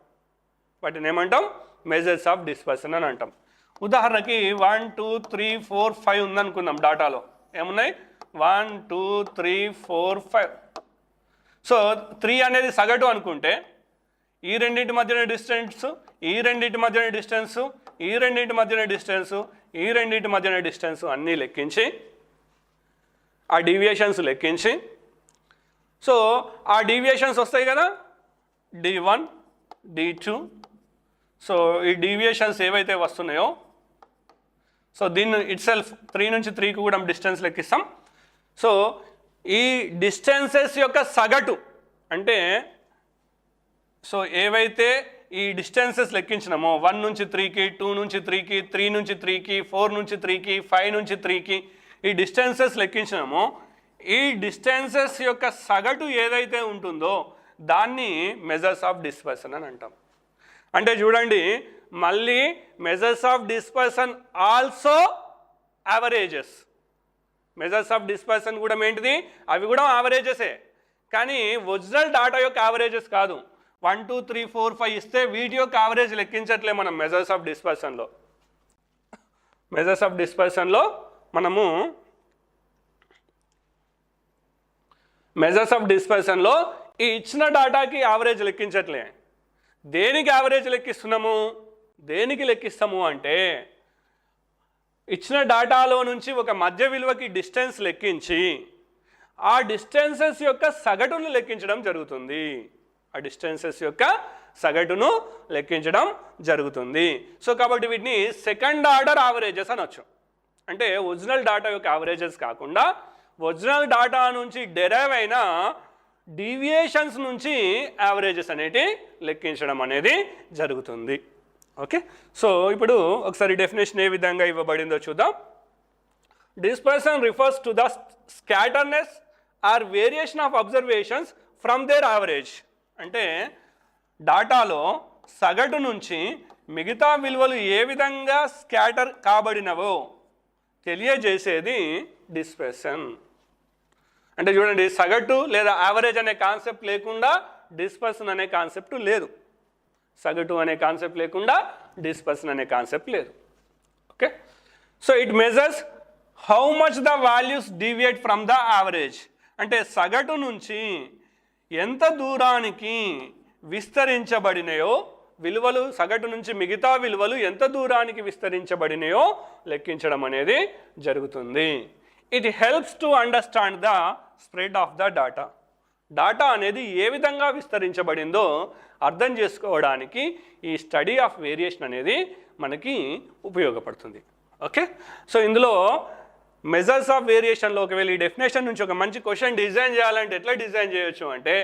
వాటిని ఏమంటాం? మెజర్స్ ఆఫ్ డిస్పర్షన్ అని అంటాం. ఉదాహరణకి 1 2 3 4 5 ఉందనుకుందాం. డాటాలో ఏమున్నాయి? 1 2 3 4 5. సో 3 అనేది సగటు అనుకుంటే ఈ రెండింటి మధ్యన డిస్టెన్స్, ఈ రెండింటి మధ్యన డిస్టెన్స్, ఈ రెండింటి మధ్యన డిస్టెన్స్, ఈ రెండింటి మధ్యన డిస్టెన్స్ అన్నీ లెక్కించి ఆ డీవియేషన్స్ లెక్కించి, సో ఆ డీవియేషన్స్ వస్తాయి కదా, D1 D2. సో ఈ డీవియేషన్స్ ఏవైతే వస్తున్నాయో, సో దీన్ని ఇట్సెల్ఫ్ 3 నుంచి 3కి కూడా డిస్టెన్స్ లెక్కిస్తాం. సో ఈ డిస్టెన్సెస్ యొక్క సగటు అంటే సో ఏవైతే ఈ డిస్టెన్సెస్ లెక్కించినామో 1 నుంచి 3కి, 2 నుంచి 3కి, 3 నుంచి 3కి, 4 నుంచి 3కి, 5 నుంచి 3కి ఈ డిస్టెన్సెస్ లెక్కించినామో ఈ డిస్టెన్సెస్ యొక్క సగటు ఏదైతే ఉంటుందో దాన్ని మెజర్స్ ఆఫ్ డిస్పర్షన్ అని అంటాం. అంటే చూడండి, మళ్ళీ measures of dispersion also averages. Measures of dispersion కూడా ఏంటిది? అవి కూడా యావరేజెసే, కానీ ఒరిజినల్ డాటా యొక్క యావరేజెస్ కాదు. 1 2 3 4 5 ఇస్తే వీటి యొక్క యావరేజ్ లెక్కించట్లే మనం మెజర్స్ ఆఫ్ డిస్పర్షన్లో. మెజర్స్ ఆఫ్ డిస్పర్షన్లో మనము మెజర్స్ ఆఫ్ డిస్పర్షన్లో ఈ ఇచ్చిన డాటాకి యావరేజ్ లెక్కించట్లే. దేనికి యావరేజ్ లెక్కిస్తున్నాము? దేనికి లెక్కిస్తాము అంటే ఇచ్చిన డాటాలో నుంచి ఒక మధ్య విలువకి డిస్టెన్స్ లెక్కించి ఆ డిస్టెన్సెస్ యొక్క సగటును లెక్కించడం జరుగుతుంది. ఆ డిస్టెన్సెస్ యొక్క సగటును లెక్కించడం జరుగుతుంది. సో కాబట్టి వీటిని సెకండ్ ఆర్డర్ యావరేజెస్ అనొచ్చు. అంటే ఒరిజినల్ డాటా యొక్క యావరేజెస్ కాకుండా ఒరిజినల్ డాటా నుంచి డెరైవ్ అయిన డీవియేషన్స్ నుంచి యావరేజెస్ అనేటి లెక్కించడం అనేది జరుగుతుంది. ఓకే, సో ఇప్పుడు ఒకసారి డెఫినేషన్ ఏ విధంగా ఇవ్వబడిందో చూద్దాం. Dispersion refers to the scatterness or variation of observations from their average. అంటే డాటాలో సగటు నుంచి మిగతా విలువలు ఏ విధంగా స్కాటర్ కాబడినవో తెలియజేసేది డిస్పర్షన్. అంటే చూడండి, సగటు లేదా యావరేజ్ అనే కాన్సెప్ట్ లేకుండా డిస్పర్షన్ అనే కాన్సెప్ట్ లేదు. సగటు అనే కాన్సెప్ట్ లేకుండా డిస్పర్షన్ అనే కాన్సెప్ట్ లేదు. Okay, so it measures how much the values deviate from the average. అంటే సగటు నుంచి ఎంత దూరానికి విస్తరించబడినాయో విలువలు, సగటు నుంచి మిగతా విలువలు ఎంత దూరానికి విస్తరించబడినాయో లెక్కించడం అనేది జరుగుతుంది. It helps to understand the spread of the data. Data అనేది ఏ విధంగా విస్తరించబడిందో అర్థం చేసుకోవడానికి ఈ స్టడీ ఆఫ్ వేరియేషన్ అనేది మనకి ఉపయోగపడుతుంది. ఓకే, సో ఇందులో మెజర్స్ ఆఫ్ వేరియేషన్లో ఒకవేళ ఈ డెఫినేషన్ నుంచి ఒక మంచి క్వశ్చన్ డిజైన్ చేయాలంటే ఎట్లా డిజైన్ చేయొచ్చు అంటే,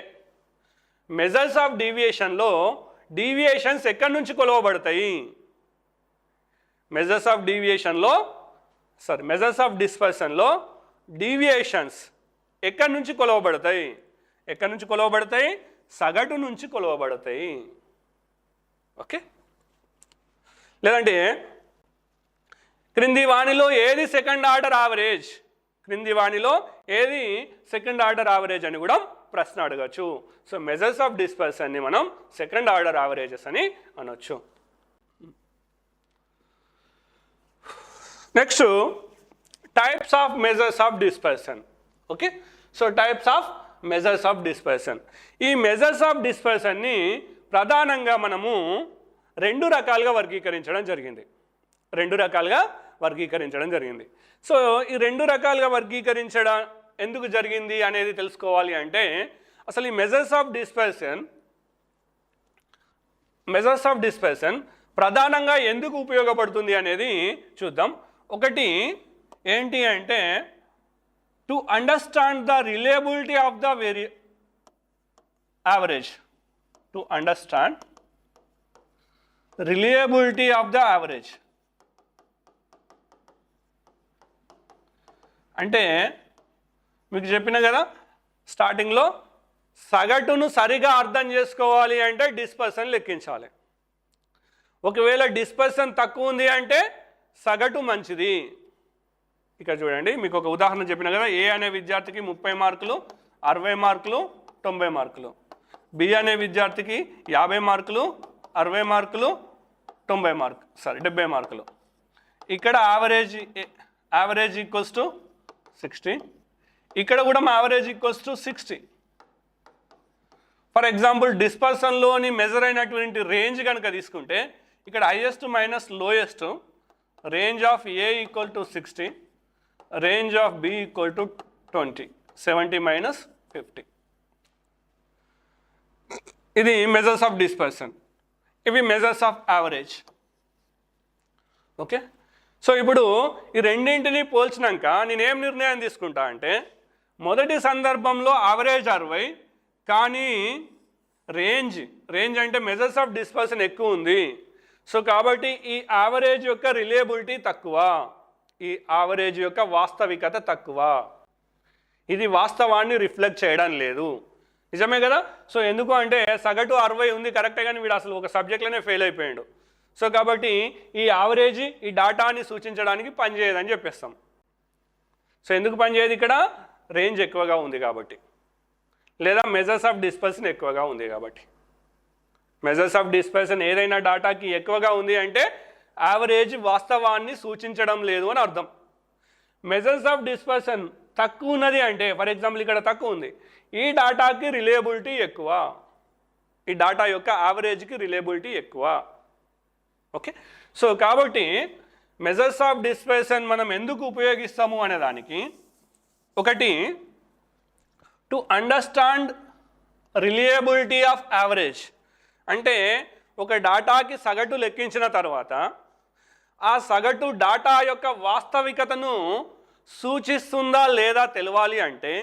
మెజర్స్ ఆఫ్ డీవియేషన్లో డీవియేషన్స్ ఎక్కడి నుంచి కొలవబడతాయి? మెజర్స్ ఆఫ్ డీవియేషన్లో మెజర్స్ ఆఫ్ డిస్పర్షన్లో డీవియేషన్స్ ఎక్కడి నుంచి కొలవబడతాయి? ఎక్కడి నుంచి కొలవబడతాయి? సగటు నుంచి కొలవబడతాయి. ఓకే, లేదంటే క్రింది వాణిలో ఏది సెకండ్ ఆర్డర్ యావరేజ్? క్రింది వాణిలో ఏది సెకండ్ ఆర్డర్ యావరేజ్ అని కూడా ప్రశ్న అడగచ్చు. సో మెజర్స్ ఆఫ్ డిస్పర్షన్ని మనం సెకండ్ ఆర్డర్ యావరేజెస్ అని అనొచ్చు. Next, types of measures of dispersion. Okay, so types of measures of dispersion. ఈ మెజర్స్ ఆఫ్ డిస్పర్షన్ని ప్రధానంగా మనము రెండు రకాలుగా వర్గీకరించడం జరిగింది. సో ఈ రెండు రకాలుగా వర్గీకరించడం ఎందుకు జరిగింది అనేది తెలుసుకోవాలి అంటే, అసలు ఈ మెజర్స్ ఆఫ్ డిస్పర్షన్ ప్రధానంగా ఎందుకు ఉపయోగపడుతుంది అనేది చూద్దాం. ఒకటి ఏంటి అంటే, to understand the reliability of the average, to understand reliability of the average. అంటే మీకు చెప్పిన కదా స్టార్టింగ్లో సగటును సరిగా అర్థం చేసుకోవాలి అంటే డిస్పర్సన్ లెక్కించాలి. ఒకవేళ డిస్పర్సన్ తక్కువ ఉంది అంటే సగటు మంచిది. ఇక్కడ చూడండి, మీకు ఒక ఉదాహరణ చెప్పిన కదా, ఏ అనే విద్యార్థికి 30 మార్కులు, 60 మార్కులు, 90 మార్కులు. బి అనే విద్యార్థికి 50 మార్కులు, 60 మార్కులు, 70 మార్కులు. ఇక్కడ యావరేజ్ ఈక్వల్స్ టు 60. ఇక్కడ కూడా మా average equals to 60. For example డిస్పర్సన్లోని మెజర్ అయినటువంటి రేంజ్ కనుక తీసుకుంటే ఇక్కడ highest minus lowest, range of A equal to 60, range of B equal to 20, 70 minus 50. ఇది మెజర్స్ ఆఫ్ డిస్పర్సన్. ఇవి measures of average. Okay, so ఇప్పుడు ఈ రెండింటిని పోల్చినాక నేనేం నిర్ణయం తీసుకుంటా అంటే, మొదటి సందర్భంలో యావరేజ్ 60, కానీ రేంజ్ అంటే మెజర్స్ ఆఫ్ డిస్పర్సన్ ఎక్కువ ఉంది. సో కాబట్టి ఈ యావరేజ్ యొక్క రిలయబిలిటీ తక్కువ, ఈ యావరేజ్ యొక్క వాస్తవికత తక్కువ, ఇది వాస్తవాన్ని రిఫ్లెక్ట్ చేయడం లేదు. నిజమే కదా. సో ఎందుకు అంటే సగటు 60 ఉంది కరెక్టే, కానీ వీడు అసలు ఒక సబ్జెక్ట్లోనే ఫెయిల్ అయిపోయాడు. సో కాబట్టి ఈ యావరేజ్ ఈ డాటాని సూచించడానికి పనిచేయదని చెప్పేస్తాం. సో ఎందుకు పనిచేయదు? ఇక్కడ రేంజ్ ఎక్కువగా ఉంది కాబట్టి, లేదా మెజర్స్ ఆఫ్ డిస్పర్సన్ ఎక్కువగా ఉంది కాబట్టి. మెజర్స్ ఆఫ్ డిస్పర్సన్ ఏదైనా డాటాకి ఎక్కువగా ఉంది అంటే యావరేజ్ వాస్తవాన్ని సూచించడం లేదు అని అర్థం. మెజర్స్ ఆఫ్ డిస్పర్సన్ తక్కువ ఉన్నది అంటే, ఫర్ ఎగ్జాంపుల్ ఇక్కడ తక్కువ ఉంది, ఈ డాటాకి రిలయబిలిటీ ఎక్కువ, ఈ డాటా యొక్క యావరేజ్కి రిలయబిలిటీ ఎక్కువ. ఓకే, సో కాబట్టి మెజర్స్ ఆఫ్ డిస్పర్సన్ మనం ఎందుకు ఉపయోగిస్తాము అనే దానికి, ఒకటి to understand reliability of average. అంటే ఒక డాటాకి సగటు లెక్కించిన తర్వాత ఆ సగటు డాటా యొక్క వాస్తవికతను సూచిస్తుందా లేదా తెలవాలి అంటే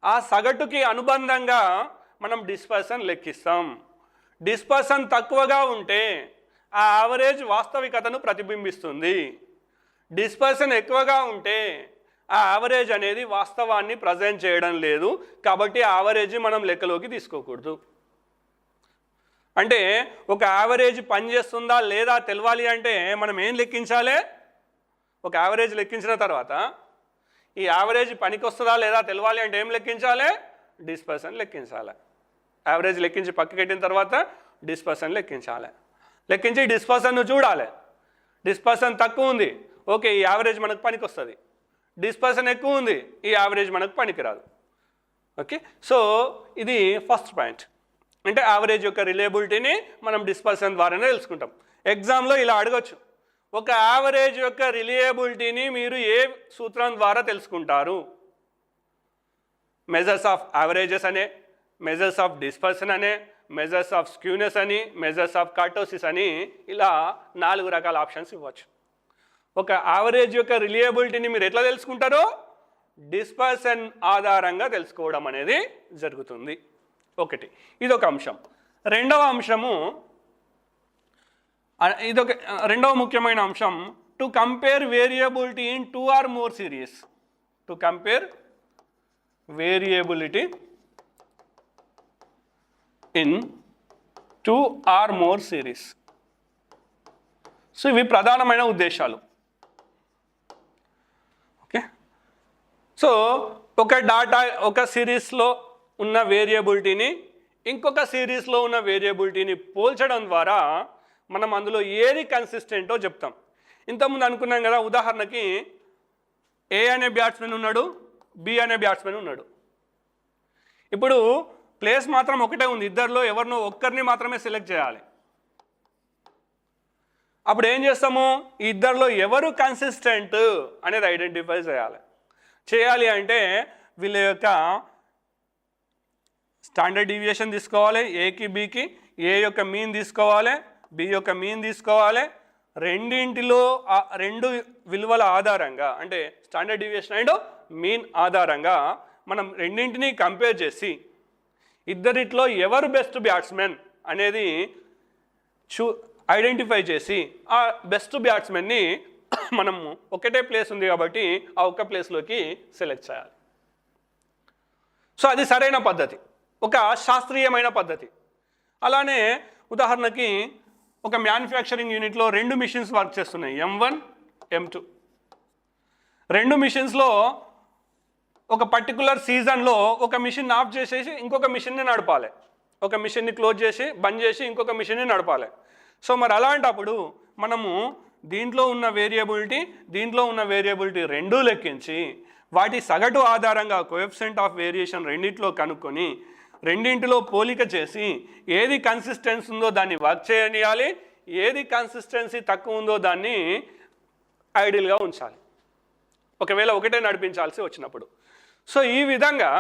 ఆ సగటుకి అనుబంధంగా మనం డిస్పర్సన్ లెక్కిస్తాం. డిస్పర్సన్ తక్కువగా ఉంటే ఆ యావరేజ్ వాస్తవికతను ప్రతిబింబిస్తుంది. డిస్పర్సన్ ఎక్కువగా ఉంటే ఆ యావరేజ్ అనేది వాస్తవాన్ని ప్రజెంట్ చేయడం లేదు, కాబట్టి యావరేజ్ మనం లెక్కలోకి తీసుకోకూడదు. అంటే ఒక యావరేజ్ పనిచేస్తుందా లేదా తెలవాలి అంటే మనం ఏం లెక్కించాలి? ఒక యావరేజ్ లెక్కించిన తర్వాత ఈ యావరేజ్ పనికి వస్తుందా లేదా తెలవాలి అంటే ఏం లెక్కించాలి? డిస్పర్సన్ లెక్కించాలి. యావరేజ్ లెక్కించి పక్కకెట్టిన తర్వాత డిస్పర్సన్ లెక్కించాలి. లెక్కించి డిస్పర్సన్ను చూడాలి. డిస్పర్సన్ తక్కువ ఉంది, ఓకే, ఈ యావరేజ్ మనకు పనికి వస్తుంది. డిస్పర్సన్ ఎక్కువ ఉంది, ఈ యావరేజ్ మనకు పనికిరాదు. ఓకే, సో ఇది ఫస్ట్ పాయింట్. అంటే యావరేజ్ యొక్క రిలయబిలిటీని మనం డిస్పర్సన్ ద్వారానే తెలుసుకుంటాం. ఎగ్జామ్లో ఇలా అడగచ్చు, ఒక యావరేజ్ యొక్క రిలయబిలిటీని మీరు ఏ సూత్రం ద్వారా తెలుసుకుంటారు? మెజర్స్ ఆఫ్ యావరేజెస్ అనే, మెజర్స్ ఆఫ్ డిస్పర్సన్ అనే, మెజర్స్ ఆఫ్ స్క్యూనెస్ అని, మెజర్స్ ఆఫ్ కార్టోసిస్ అని, ఇలా 4 రకాల ఆప్షన్స్ ఇవ్వచ్చు. ఒక యావరేజ్ యొక్క రిలయబిలిటీని మీరు ఎట్లా తెలుసుకుంటారో డిస్పర్సన్ ఆధారంగా తెలుసుకోవడం అనేది జరుగుతుంది. ఒకటి, ఇదొక అంశం. రెండవ అంశము, రెండవ ముఖ్యమైన అంశం, to compare variability in 2 or more series. To compare variability in 2 or more series. So ఇవి ప్రధానమైన ఉద్దేశాలు. ఓకే, సో ఒక డాటా ఒక సిరీస్లో ఉన్న వేరియబిలిటీని ఇంకొక సిరీస్లో ఉన్న వేరియబిలిటీని పోల్చడం ద్వారా మనం అందులో ఏది కన్సిస్టెంటో చెప్తాం. ఇంతకుముందు అనుకున్నాం కదా, ఉదాహరణకి ఏ అనే బ్యాట్స్మెన్ ఉన్నాడు, బి అనే బ్యాట్స్మెన్ ఉన్నాడు. ఇప్పుడు ప్లేస్ మాత్రం ఒకటే ఉంది, ఇద్దరిలో ఎవరినో ఒక్కరిని మాత్రమే సెలెక్ట్ చేయాలి. అప్పుడు ఏం చేస్తాము? ఈ ఇద్దరిలో ఎవరు కన్సిస్టెంట్ అనేది ఐడెంటిఫై చేయాలి అంటే వీళ్ళ యొక్క స్టాండర్డ్ డీవియేషన్ తీసుకోవాలి, ఏకి బికి, ఏ యొక్క మీన్ తీసుకోవాలి, బి యొక్క మీన్ తీసుకోవాలి. రెండింటిలో రెండు విలువల ఆధారంగా, అంటే స్టాండర్డ్ డీవియేషన్ అండ్ మీన్ ఆధారంగా మనం రెండింటినీ కంపేర్ చేసి ఇద్దరిట్లో ఎవరు బెస్ట్ బ్యాట్స్మెన్ అనేది ఐడెంటిఫై చేసి ఆ బెస్ట్ బ్యాట్స్మెన్ని మనము ఒకటే ప్లేస్ ఉంది కాబట్టి ఆ ఒక్క ప్లేస్లోకి సెలెక్ట్ చేయాలి. సో అది సరైన పద్ధతి, ఒక శాస్త్రీయమైన పద్ధతి. అలానే ఉదాహరణకి ఒక మ్యానుఫ్యాక్చరింగ్ యూనిట్లో 2 మిషన్స్ వర్క్ చేస్తున్నాయి, M1 M2. 2 మిషన్స్లో ఒక పర్టికులర్ సీజన్లో ఒక మిషన్ ఆఫ్ చేసేసి ఇంకొక మిషన్ని నడపాలి, ఒక మిషన్ని క్లోజ్ చేసి బంద్ చేసి ఇంకొక మిషన్ని నడపాలి. సో మరి అలాంటప్పుడు మనము దీంట్లో ఉన్న వేరియబిలిటీ రెండూ లెక్కించి వాటి సగటు ఆధారంగా కోఎఫిషియంట్ ఆఫ్ వేరియేషన్ రెండింటిలో కనుక్కొని రెండింటిలో పోలిక చేసి ఏది కన్సిస్టెన్సీ ఉందో దాన్ని వర్క్ చేయనియాలి, ఏది కన్సిస్టెన్సీ తక్కువ ఉందో దాన్ని ఐడియల్గా ఉంచాలి, ఒకవేళ ఒకటే నడిపించాల్సి వచ్చినప్పుడు. సో ఈ విధంగా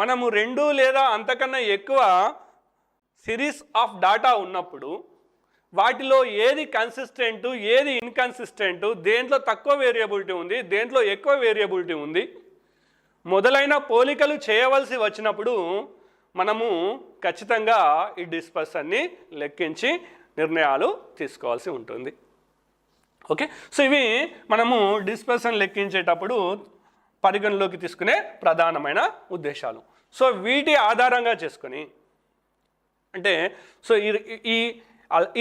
మనము 2 లేదా అంతకన్నా ఎక్కువ సిరీస్ ఆఫ్ డాటా ఉన్నప్పుడు వాటిలో ఏది కన్సిస్టెంట్, ఏది ఇన్కన్సిస్టెంట్, దేంట్లో తక్కువ వేరియబిలిటీ ఉంది, దేంట్లో ఎక్కువ వేరియబిలిటీ ఉంది మొదలైన పోలికలు చేయవలసి వచ్చినప్పుడు మనము ఖచ్చితంగా ఈ డిస్పర్సన్ని లెక్కించి నిర్ణయాలు తీసుకోవాల్సి ఉంటుంది. ఓకే, సో ఇవి మనము డిస్పర్సన్ లెక్కించేటప్పుడు పరిగణలోకి తీసుకునే ప్రధానమైన ఉద్దేశాలు. సో వీటి ఆధారంగా చేసుకొని అంటే సో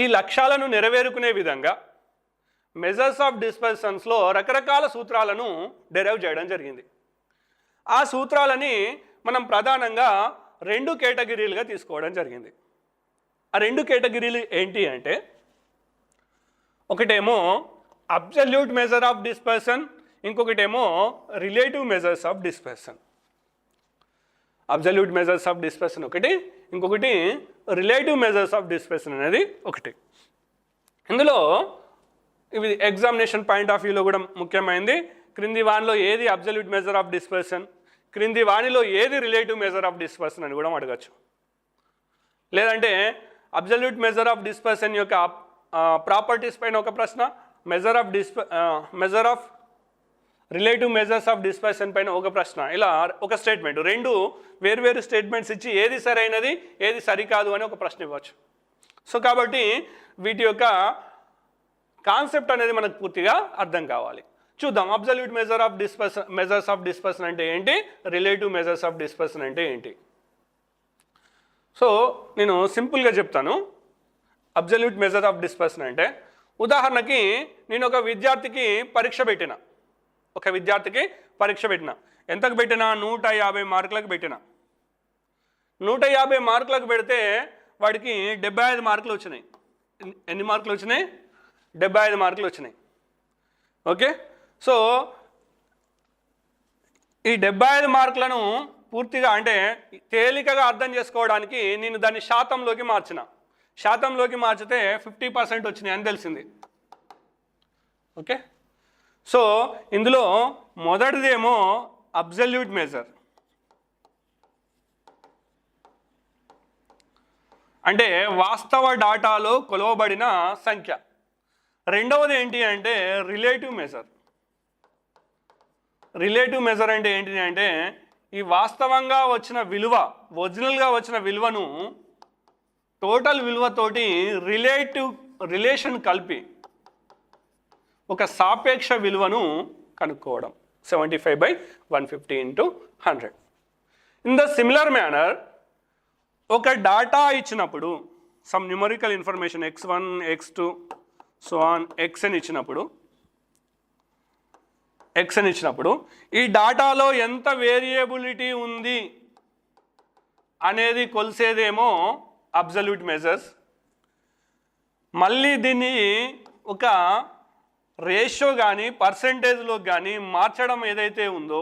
ఈ లక్ష్యాలను నెరవేరుకునే విధంగా మెజర్స్ ఆఫ్ డిస్పర్సన్స్లో రకరకాల సూత్రాలను డెరైవ్ చేయడం జరిగింది. ఆ సూత్రాలని మనం ప్రధానంగా 2 కేటగిరీలుగా తీసుకోవడం జరిగింది. ఆ 2 కేటగిరీలు ఏంటి అంటే, ఒకటేమో అబ్సల్యూట్ మెజర్ ఆఫ్ డిస్పర్సన్, ఇంకొకటేమో relative measures of dispersion. Absolute measures of dispersion ఒకటి, ఇంకొకటి రిలేటివ్ మెజర్స్ ఆఫ్ డిస్పర్సన్ అనేది ఒకటి. ఇందులో ఇవి ఎగ్జామినేషన్ పాయింట్ ఆఫ్ వ్యూలో కూడా ముఖ్యమైనది. క్రింది వానిలో ఏది అబ్సల్యూట్ మెజర్ ఆఫ్ డిస్పర్సన్, క్రింది వానిలో ఏది రిలేటివ్ మెజర్ ఆఫ్ డిస్పర్సన్ అని కూడా అడగచ్చు. లేదంటే అబ్సల్యూట్ మెజర్ ఆఫ్ డిస్పర్సన్ యొక్క ప్రాపర్టీస్ పైన ఒక ప్రశ్న, measure of relative measures of డిస్పర్సన్ పైన ఒక ప్రశ్న, ఇలా ఒక స్టేట్మెంట్, 2 వేర్వేరు స్టేట్మెంట్స్ ఇచ్చి ఏది సరైనది ఏది సరికాదు అని ఒక ప్రశ్న ఇవ్వచ్చు. సో కాబట్టి వీటి యొక్క కాన్సెప్ట్ అనేది మనకు పూర్తిగా అర్థం కావాలి. చూద్దాం అబ్సల్యూట్ మెజర్స్ ఆఫ్ డిస్పర్సన్ అంటే ఏంటి, రిలేటివ్ మెజర్స్ ఆఫ్ డిస్పర్సన్ అంటే ఏంటి. సో నేను సింపుల్గా చెప్తాను. అబ్సల్యూట్ మెజర్ ఆఫ్ డిస్పర్సన్ అంటే, ఉదాహరణకి నేను ఒక విద్యార్థికి పరీక్ష పెట్టిన, ఎంతకు పెట్టినా 150 మార్కులకు పెట్టిన. 150 మార్కులకు పెడితే వాడికి 75 మార్కులు వచ్చినాయి. ఎన్ని మార్కులు వచ్చినాయి? 75 మార్కులు వచ్చినాయి. ఓకే, సో ఈ 75 మార్కులను పూర్తిగా అంటే తేలికగా అర్థం చేసుకోవడానికి నేను దాన్ని శాతంలోకి మార్చితే 50% వచ్చినాయి అని తెలిసింది. ఓకే, సో ఇందులో మొదటిదేమో అబ్సల్యూట్ మెజర్, అంటే వాస్తవ డాటాలో కొలవబడిన సంఖ్య. రెండవది ఏంటి అంటే రిలేటివ్ మెజర్ అంటే ఏంటి అంటే ఈ వాస్తవంగా వచ్చిన విలువ, ఒరిజినల్గా వచ్చిన విలువను టోటల్ విలువతోటి రిలేషన్ కలిపి ఒక సాపేక్ష విలువను కనుక్కోవడం. 75/150 × 100. ఇన్ ద సిమిలర్ మేనర్ ఒక డాటా ఇచ్చినప్పుడు some numerical information x1 x2 so on xn ఇచ్చినప్పుడు ఈ డాటాలో ఎంత వేరియబిలిటీ ఉంది అనేది కొలిసేదేమో అబ్సల్యూట్ మెజర్స్. మళ్ళీ దీన్ని ఒక రేషియో కానీ పర్సెంటేజ్లో కానీ మార్చడం ఏదైతే ఉందో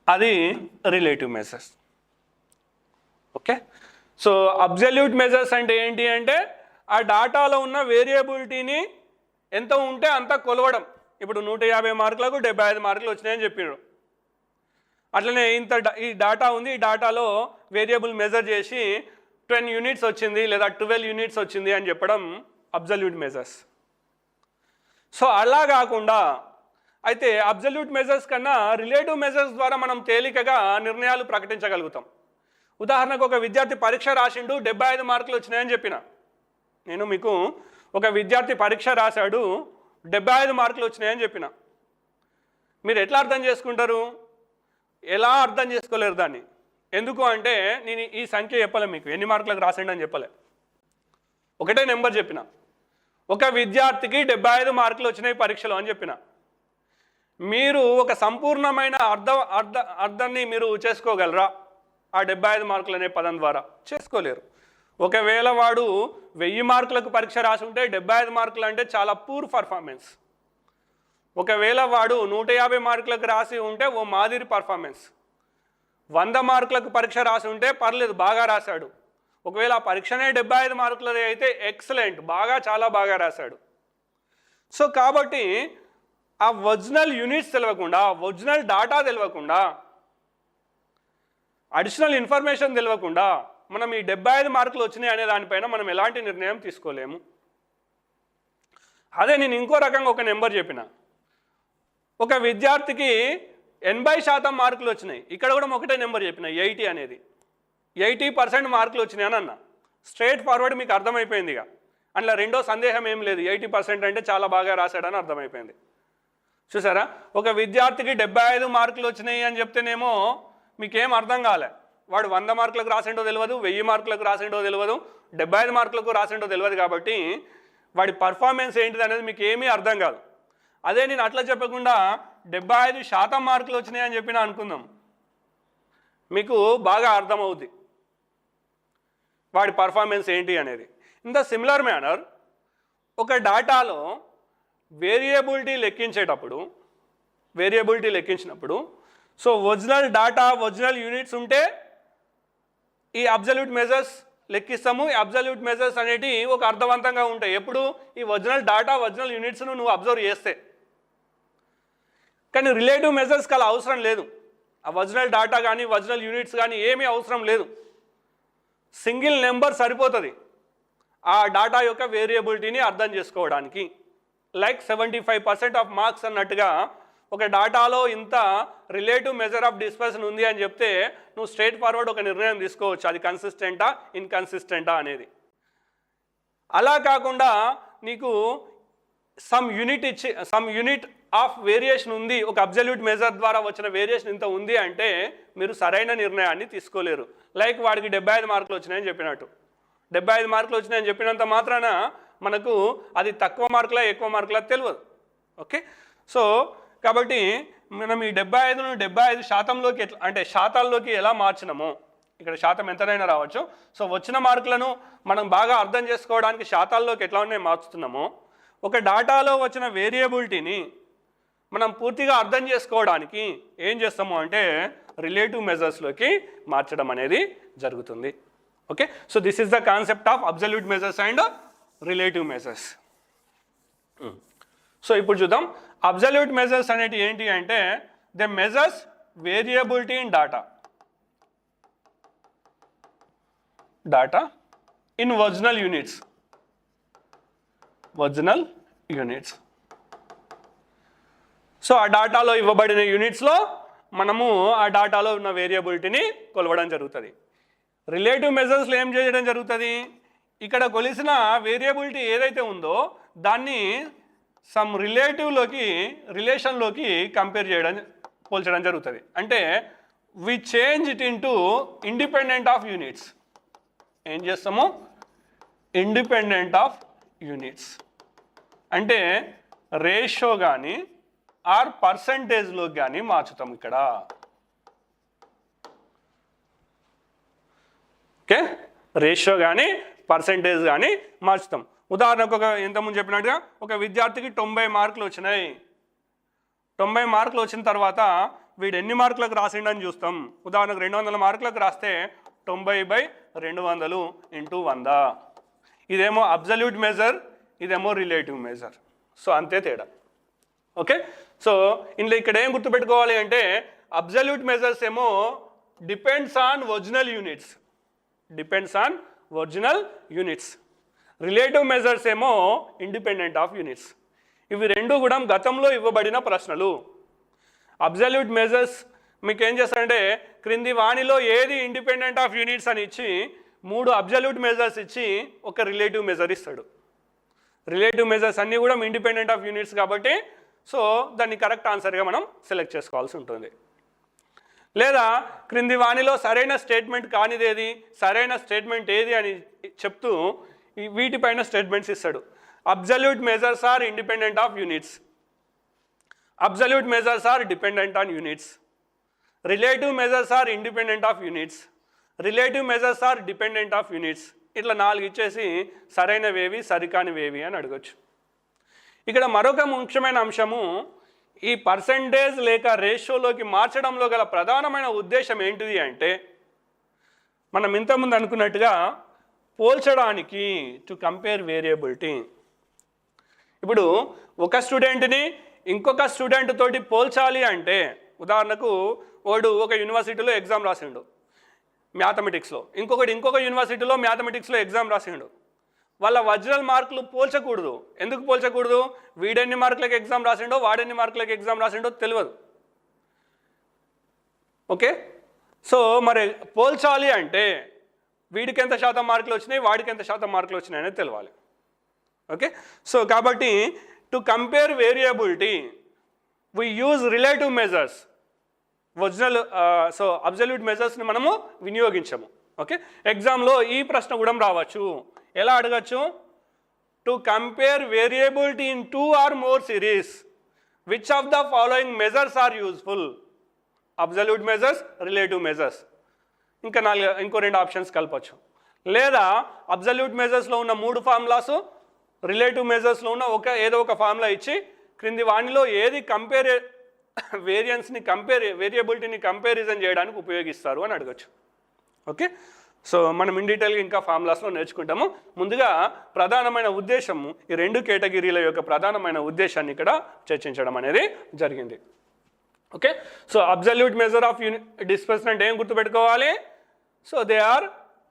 అది relative measures. Okay, so absolute measures అంటే ఏంటి అంటే ఆ డాటాలో ఉన్న వేరియబిలిటీని ఎంత ఉంటే అంత కొలవడం. ఇప్పుడు 150 మార్కులకు 75 మార్కులు వచ్చినాయని చెప్పినారు. అట్లనే ఈ డాటా ఉంది, ఈ డాటాలో వేరియబుల్ మెజర్ చేసి 10 యూనిట్స్ వచ్చింది లేదా 12 యూనిట్స్ వచ్చింది అని చెప్పడం అబ్సల్యూట్ మెజర్స్. సో అలా కాకుండా అయితే అబ్జల్యూట్ మెజర్స్ కన్నా రిలేటివ్ మెజర్స్ ద్వారా మనం తేలికగా నిర్ణయాలు ప్రకటించగలుగుతాం. ఉదాహరణకు ఒక విద్యార్థి పరీక్ష రాసిండు, 75 మార్కులు వచ్చినాయని చెప్పిన. నేను మీకు ఒక విద్యార్థి పరీక్ష రాశాడు, 75 మార్కులు వచ్చినాయని చెప్పిన. మీరు ఎట్లా అర్థం చేసుకుంటారు? ఎలా అర్థం చేసుకోలేరు దాన్ని. ఎందుకు అంటే నేను ఈ సంఖ్య చెప్పలే, మీకు ఎన్ని మార్కులకు రాసిండు అని చెప్పలే, ఒకటే నెంబర్ చెప్పిన. ఒక విద్యార్థికి 75 మార్కులు వచ్చినాయి పరీక్షలో అని చెప్పిన. మీరు ఒక సంపూర్ణమైన అర్థాన్ని మీరు చేసుకోగలరా ఆ 75 మార్కులు అనే పదం ద్వారా? చేసుకోలేరు. ఒకవేళ వాడు 1000 మార్కులకు పరీక్ష రాసి ఉంటే 75 మార్కులు అంటే చాలా పూర్ పర్ఫార్మెన్స్. ఒకవేళ వాడు 150 మార్కులకు రాసి ఉంటే ఓ మాదిరి పర్ఫార్మెన్స్. 100 మార్కులకు పరీక్ష రాసి ఉంటే పర్లేదు, బాగా రాశాడు. ఒకవేళ ఆ పరీక్షనే 75 మార్కులది అయితే ఎక్సలెంట్, బాగా చాలా బాగా రాశాడు. సో కాబట్టి ఆ ఒరిజినల్ యూనిట్స్ తెలియకుండా, ఒరిజినల్ డాటా తెలియకుండా, అడిషనల్ ఇన్ఫర్మేషన్ తెలియకుండా మనం ఈ 75 మార్కులు వచ్చినాయి అనే దానిపైన మనం ఎలాంటి నిర్ణయం తీసుకోలేము. అదే నేను ఇంకో రకంగా ఒక నెంబర్ చెప్పిన. ఒక విద్యార్థికి 80% మార్కులు వచ్చినాయి, ఇక్కడ కూడా ఒకటే నెంబర్ చెప్పిన, 80 అనేది. 80% మార్కులు వచ్చినాయి అని అన్న. స్ట్రైట్ ఫార్వర్డ్ మీకు అర్థమైపోయింది. ఇక అందులో రెండో సందేహం ఏం లేదు, 80% అంటే చాలా బాగా రాశాడని అర్థమైపోయింది. చూసారా? ఒక విద్యార్థికి 75 మార్కులు వచ్చినాయి అని చెప్తేనేమో మీకేం అర్థం కాలే. వాడు 100 మార్కులకు రాసిండో తెలియదు, 1000 మార్కులకు రాసిండో తెలియదు, 75 మార్కులకు రాసిండో తెలియదు. కాబట్టి వాడి పర్ఫార్మెన్స్ ఏంటిది అనేది మీకు ఏమీ అర్థం కాదు. అదే నేను అట్లా చెప్పకుండా 75% మార్కులు వచ్చినాయి అని చెప్పినా అనుకుందాం, మీకు బాగా అర్థమవుద్ది వాడి పర్ఫార్మెన్స్ ఏంటి అనేది. ఇన్ ద సిమిలర్ మేనర్ ఒక డాటాలో వేరియబిలిటీ లెక్కించినప్పుడు so original data, original units ఉంటే ఈ అబ్జల్యూట్ మెజర్స్ లెక్కిస్తాము. ఈ అబ్జల్యూట్ మెజర్స్ అనేటివి ఒక అర్థవంతంగా ఉంటాయి ఎప్పుడు ఈ ఒరిజినల్ డాటా, ఒరిజినల్ యూనిట్స్ను నువ్వు అబ్జర్వ్ చేస్తే. కానీ రిలేటివ్ మెజర్స్కి అలా అవసరం లేదు. ఆ ఒరిజినల్ డాటా కానీ ఒరిజినల్ యూనిట్స్ కానీ ఏమీ అవసరం లేదు. సింగిల్ నెంబర్ సరిపోతుంది ఆ డాటా యొక్క వేరియబిలిటీని అర్థం చేసుకోవడానికి. లైక్ 75% ఆఫ్ మార్క్స్ అన్నట్టుగా ఒక డాటాలో ఇంత రిలేటివ్ మెజర్ ఆఫ్ డిస్పర్షన్ ఉంది అని చెప్తే నువ్వు స్ట్రైట్ ఫార్వర్డ్ ఒక నిర్ణయం తీసుకోవచ్చు, అది కన్సిస్టెంటా ఇన్కన్సిస్టెంటా అనేది. అలా కాకుండా నీకు సమ్ యూనిట్ ఆఫ్ వేరియేషన్ ఉంది, ఒక అబ్జల్యూట్ మెజర్ ద్వారా వచ్చిన వేరియేషన్ ఇంత ఉంది అంటే మీరు సరైన నిర్ణయాన్ని తీసుకోలేరు. లైక్ వాడికి 75 మార్కులు వచ్చినాయని చెప్పినట్టు, 75 మార్కులు వచ్చినాయని చెప్పినంత మాత్రాన మనకు అది తక్కువ మార్కులా ఎక్కువ మార్కులా తెలియదు. ఓకే, సో కాబట్టి మనం ఈ 75ను 75%లోకి ఎట్లా అంటే శాతాల్లోకి ఎలా మార్చినామో, ఇక్కడ శాతం ఎంతనైనా రావచ్చు. సో వచ్చిన మార్కులను మనం బాగా అర్థం చేసుకోవడానికి శాతాల్లోకి ఎట్లా ఉన్నాయి మార్చుతున్నామో, ఒక డాటాలో వచ్చిన వేరియబిలిటీని మనం పూర్తిగా అర్థం చేసుకోవడానికి ఏం చేస్తాము అంటే రిలేటివ్ మెజర్స్లోకి మార్చడం అనేది జరుగుతుంది. Okay, so this is the concept of absolute measures and relative measures. So ఇప్పుడు చూద్దాం అబ్జల్యూట్ మెజర్స్ అనేటి ఏంటి అంటే the measures variability in data in original units. So ఆ డాటాలో ఇవ్వబడిన యూనిట్స్లో మనము ఆ డాటాలో ఉన్న వేరియబిలిటీని కొలవడం జరుగుతుంది. రిలేటివ్ మెజర్స్లో ఏం చేయడం జరుగుతుంది, ఇక్కడ కొలిసిన వేరియబిలిటీ ఏదైతే ఉందో దాన్ని సమ్ రిలేషన్లోకి పోల్చడం జరుగుతుంది. అంటే we change it into independent of units. ఏం చేస్తాము, ఇండిపెండెంట్ ఆఫ్ యూనిట్స్ అంటే రేషియో కానీ ఆర్ పర్సంటేజ్లోకి కానీ మార్చుతాం ఇక్కడ. ఓకే, రేషియో కానీ పర్సంటేజ్ కానీ మార్చుతాం. ఉదాహరణకు ఇంతకుముందు చెప్పినట్టుగా ఒక విద్యార్థికి 90 మార్కులు వచ్చినాయి. 90 మార్కులు వచ్చిన తర్వాత వీడు ఎన్ని మార్కులకు రాసిండని చూస్తాం. ఉదాహరణకు 200 మార్కులకు రాస్తే 90/200 × 100. ఇదేమో అబ్జల్యూట్ మెజర్, ఇదేమో రిలేటివ్ మెజర్. సో అంతే తేడా. ఓకే, సో ఇందులో ఇక్కడ ఏం గుర్తుపెట్టుకోవాలి అంటే అబ్జల్యూట్ మెజర్స్ ఏమో depends on original units, relative measures ఏమో ఇండిపెండెంట్ ఆఫ్ యూనిట్స్. ఇవి రెండు కూడా గతంలో ఇవ్వబడిన ప్రశ్నలు. అబ్జల్యూట్ మెజర్స్ మీకు ఏం చేస్తారంటే క్రింది వాణిలో ఏది ఇండిపెండెంట్ ఆఫ్ యూనిట్స్ అని ఇచ్చి 3 అబ్జల్యూట్ మెజర్స్ ఇచ్చి ఒక రిలేటివ్ మెజర్ ఇస్తాడు. రిలేటివ్ మెజర్స్ అన్నీ కూడా ఇండిపెండెంట్ ఆఫ్ యూనిట్స్ కాబట్టి సో దాన్ని కరెక్ట్ ఆన్సర్గా మనం సెలెక్ట్ చేసుకోవాల్సి ఉంటుంది. లేదా క్రింది వాణిలో సరైన స్టేట్మెంట్ కానిదేది, సరైన స్టేట్మెంట్ ఏది అని చెప్తూ వీటిపైన స్టేట్మెంట్స్ ఇస్తాడు. Absolute measures are independent of units, absolute measures are dependent on units, relative measures are independent of units, relative measures are dependent of units. ఇట్లా 4 ఇచ్చేసి సరైనవేవి సరికానివేవి అని అడగచ్చు. ఇక్కడ మరొక ముఖ్యమైన అంశము, ఈ పర్సంటేజ్ లేక రేషియోలోకి మార్చడంలో గల ప్రధానమైన ఉద్దేశం ఏంటిది అంటే మనం ఇంతకుముందు అనుకున్నట్టుగా పోల్చడానికి, టు కంపేర్ వేరియబిలిటీ. ఇప్పుడు ఒక స్టూడెంట్ని ఇంకొక స్టూడెంట్ తోటి పోల్చాలి అంటే, ఉదాహరణకు వాడు ఒక యూనివర్సిటీలో ఎగ్జామ్ రాసిండు మ్యాథమెటిక్స్లో, ఇంకొక యూనివర్సిటీలో మ్యాథమెటిక్స్లో ఎగ్జామ్ రాసిండు. వాళ్ళ ఒరిజినల్ మార్కులు పోల్చకూడదు. ఎందుకు పోల్చకూడదు? వీడెన్ని మార్కులకు ఎగ్జామ్ రాసిండో వాడెన్ని మార్కులకు ఎగ్జామ్ రాసిండో తెలియదు. ఓకే, సో మరి పోల్చాలి అంటే వీడికి ఎంత శాతం మార్కులు వచ్చినాయి, వాడికి ఎంత శాతం మార్కులు వచ్చినాయి అనేది తెలియాలి. ఓకే, సో కాబట్టి to compare variability we use relative measures. Original so absolute మెజర్స్ని మనము వినియోగించము. ఓకే, ఎగ్జామ్లో ఈ ప్రశ్న కూడా రావచ్చు. ఎలా అడగచ్చు? To compare variability in 2 or more series, which of the following measures are useful? Absolute measures, relative measures. ఇంకో 2 ఆప్షన్స్ కలపచ్చు. లేదా అబ్జల్యూట్ మెజర్స్లో ఉన్న 3 ఫార్ములాస్, రిలేటివ్ మెజర్స్లో ఉన్న ఏదో ఒక ఫార్ములా ఇచ్చి క్రింది వాణిలో ఏది వేరియబిలిటీని కంపారిజన్ చేయడానికి ఉపయోగిస్తారు అని అడగచ్చు. ఓకే, సో మనం ఇన్ డీటెయిల్గా ఇంకా ఫార్ములాస్లో నేర్చుకుంటాము. ముందుగా ప్రధానమైన ఉద్దేశము, ఈ 2 కేటగిరీల యొక్క ప్రధానమైన ఉద్దేశాన్ని ఇక్కడ చర్చించడం అనేది జరిగింది. Okay, so absolute measure of displacement ఏం గుర్తుపెట్టుకోవాలి? So they are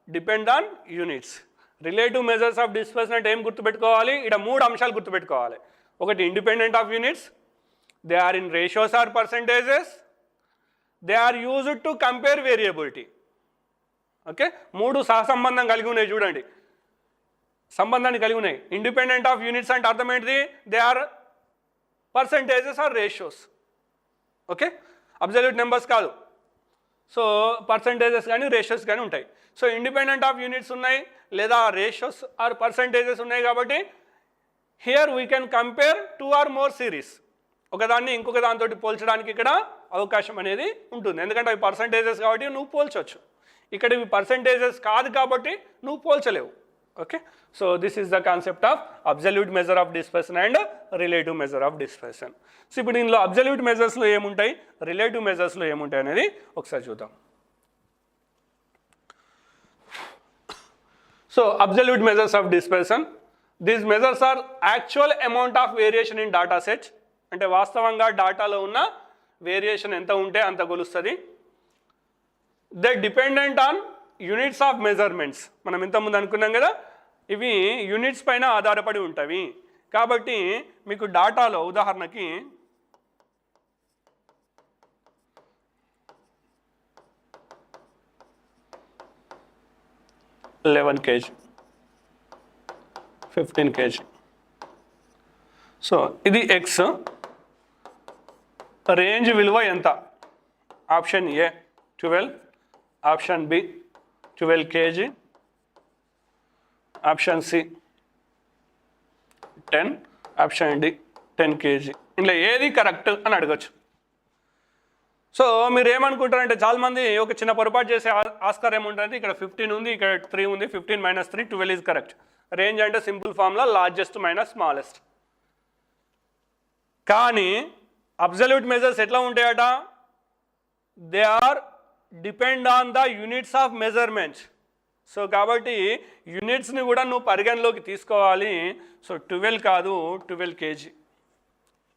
depend on units. Relative measures of displacement ఏం గుర్తుపెట్టుకోవాలి? ఇక్కడ 3 అంశాలు గుర్తుపెట్టుకోవాలి. ఒకటి independent of units, they are in ratios or percentages, they are used to compare variability. Okay, 3 సహసంబంధం కలిగి ఉన్నాయి. చూడండి, సంబంధాన్ని కలిగి ఉన్నాయి. ఇండిపెండెంట్ ఆఫ్ యూనిట్స్ అంటే అర్థం ఏంటిది? They are percentages or ratios. Okay, absolute numbers కాదు. సో పర్సంటేజెస్ కానీ రేషియోస్ కానీ ఉంటాయి. సో ఇండిపెండెంట్ ఆఫ్ యూనిట్స్ ఉన్నాయి లేదా రేషియోస్ ఆర్ పర్సంటేజెస్ ఉన్నాయి కాబట్టి here we can compare 2 or more series. ఒకదాన్ని ఇంకొక దాంతో పోల్చడానికి ఇక్కడ అవకాశం అనేది ఉంటుంది. ఎందుకంటే అవి పర్సంటేజెస్ కాబట్టి నువ్వు పోల్చవచ్చు. ఇక్కడ ఇవి పర్సంటేజెస్ కాదు కాబట్టి నువ్వు పోల్చలేవు. Okay, so this is the concept of absolute measure of dispersion and relative measure of dispersion. So ఇప్పుడు దీనిలో అబ్జల్యూట్ మెజర్స్లో ఏముంటాయి, రిలేటివ్ మెజర్స్లో ఏముంటాయి అనేది ఒకసారి చూద్దాం. So absolute measures of dispersion, these measures are actual amount of variation in data set. అంటే వాస్తవంగా డాటాలో ఉన్న వేరియేషన్ ఎంత ఉంటే అంత కొలుస్తుంది. They dependent on units of measurements. మనం ఇంతకుముందు అనుకున్నాం కదా, ఇవి యూనిట్స్ పైన ఆధారపడి ఉంటాయి. కాబట్టి మీకు డాటాలో ఉదాహరణకి (11 kg, 15 kg). సో ఇది ఎక్స్, రేంజ్ విలువ ఎంత? Option A 12, option B 12 kg, option C 10, option D 10 kg. ఇంట్లో ఏది కరెక్ట్ అని అడగచ్చు. సో మీరు ఏమనుకుంటారంటే చాలామంది ఒక చిన్న పొరపాటు చేసే ఆస్కారం ఏముంటుంది, ఇక్కడ 15 ఉంది, ఇక్కడ 3 ఉంది, 15 - 3 12 ఈజ్ కరెక్ట్. రేంజ్ అంటే simple formula largest minus smallest. కానీ అబ్జల్యూట్ మెజర్స్ ఎట్లా ఉంటాయట? They are depend on the units of measurement. So కాబట్టి యూనిట్స్ని కూడా నువ్వు పరిగణలోకి తీసుకోవాలి. సో 12 కాదు 12 kg,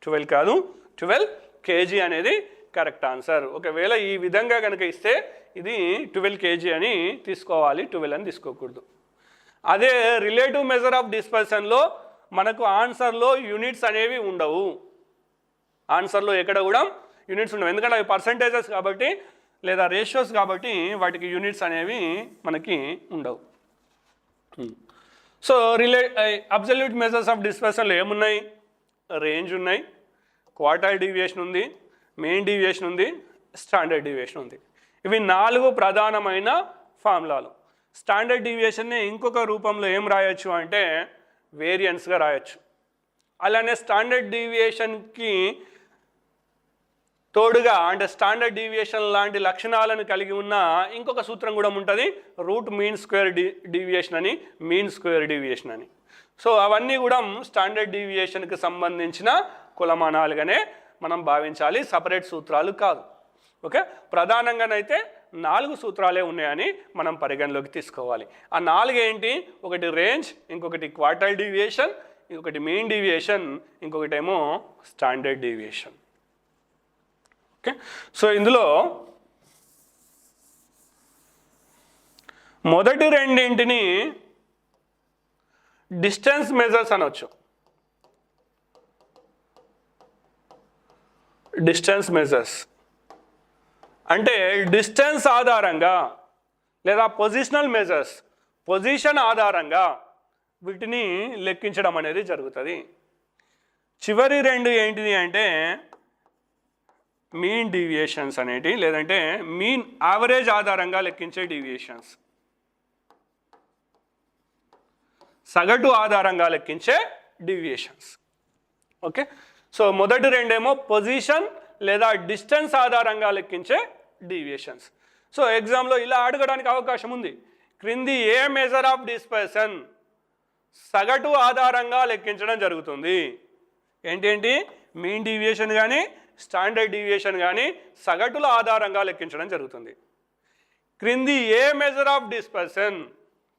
12 కాదు 12 kg అనేది కరెక్ట్ ఆన్సర్. ఒకవేళ ఈ విధంగా కనుక ఇస్తే ఇది 12 kg అని తీసుకోవాలి, 12 అని తీసుకోకూడదు. అదే రిలేటివ్ మెజర్ ఆఫ్ డిస్పర్షన్లో మనకు ఆన్సర్లో యూనిట్స్ అనేవి ఉండవు. ఆన్సర్లో ఎక్కడ కూడా యూనిట్స్ ఉండవు, ఎందుకంటే అవి పర్సంటేజెస్ కాబట్టి లేదా రేషియోస్ కాబట్టి వాటికి యూనిట్స్ అనేవి మనకి ఉండవు. సో అబ్సల్యూట్ మెజర్స్ ఆఫ్ డిస్పర్షన్లో ఏమున్నాయి? రేంజ్ ఉన్నాయి, క్వార్టైల్ డీవియేషన్ ఉంది, మెయిన్ డీవియేషన్ ఉంది, స్టాండర్డ్ డీవియేషన్ ఉంది. ఇవి 4 ప్రధానమైన ఫార్ములాలు. స్టాండర్డ్ డీవియేషన్ని ఇంకొక రూపంలో ఏం రాయొచ్చు అంటే వేరియన్స్గా రాయొచ్చు. అలానే స్టాండర్డ్ డీవియేషన్కి తోడుగా అంటే స్టాండర్డ్ డీవియేషన్ లాంటి లక్షణాలను కలిగి ఉన్న ఇంకొక సూత్రం కూడా ఉంటుంది, రూట్ మీన్ స్క్వేర్ డీవియేషన్ అని, మీన్ స్క్వేర్ డీవియేషన్ అని. సో అవన్నీ కూడా స్టాండర్డ్ డీవియేషన్కి సంబంధించిన కులమానాలుగానే మనం భావించాలి, సపరేట్ సూత్రాలు కాదు. ఓకే, ప్రధానంగానైతే 4 సూత్రాలే ఉన్నాయని మనం పరిగణలోకి తీసుకోవాలి. ఆ 4 ఏంటి? ఒకటి రేంజ్, ఇంకొకటి క్వార్టైల్ డీవియేషన్, ఇంకొకటి మీన్ డీవియేషన్, ఇంకొకటి ఏమో స్టాండర్డ్ డీవియేషన్. ఓకే, సో ఇందులో మొదటి రెండింటిని డిస్టెన్స్ మెజర్స్ అనొచ్చు. డిస్టెన్స్ మెజర్స్ అంటే డిస్టెన్స్ ఆధారంగా లేదా పొజిషనల్ మెజర్స్, పొజిషన్ ఆధారంగా వీటిని లెక్కించడం అనేది జరుగుతుంది. చివరి రెండు ఏంటిది అంటే మీన్ డీవియేషన్స్ అనేటి, లేదంటే మీన్ యావరేజ్ ఆధారంగా లెక్కించే డీవియేషన్స్, సగటు ఆధారంగా లెక్కించే డీవియేషన్స్. ఓకే, సో మొదటి రెండేమో పొజిషన్ లేదా డిస్టెన్స్ ఆధారంగా లెక్కించే డీవియేషన్స్. సో ఎగ్జామ్లో ఇలా అడగడానికి అవకాశం ఉంది, క్రింది ఏ మెజర్ ఆఫ్ డిస్పర్షన్ సగటు ఆధారంగా లెక్కించడం జరుగుతుంది? ఏంటేంటి? మీన్ డీవియేషన్ కానీ స్టాండర్డ్ డీవియేషన్ కానీ సగటుల ఆధారంగా లెక్కించడం జరుగుతుంది. క్రింది ఏ మెజర్ ఆఫ్ డిస్పర్షన్,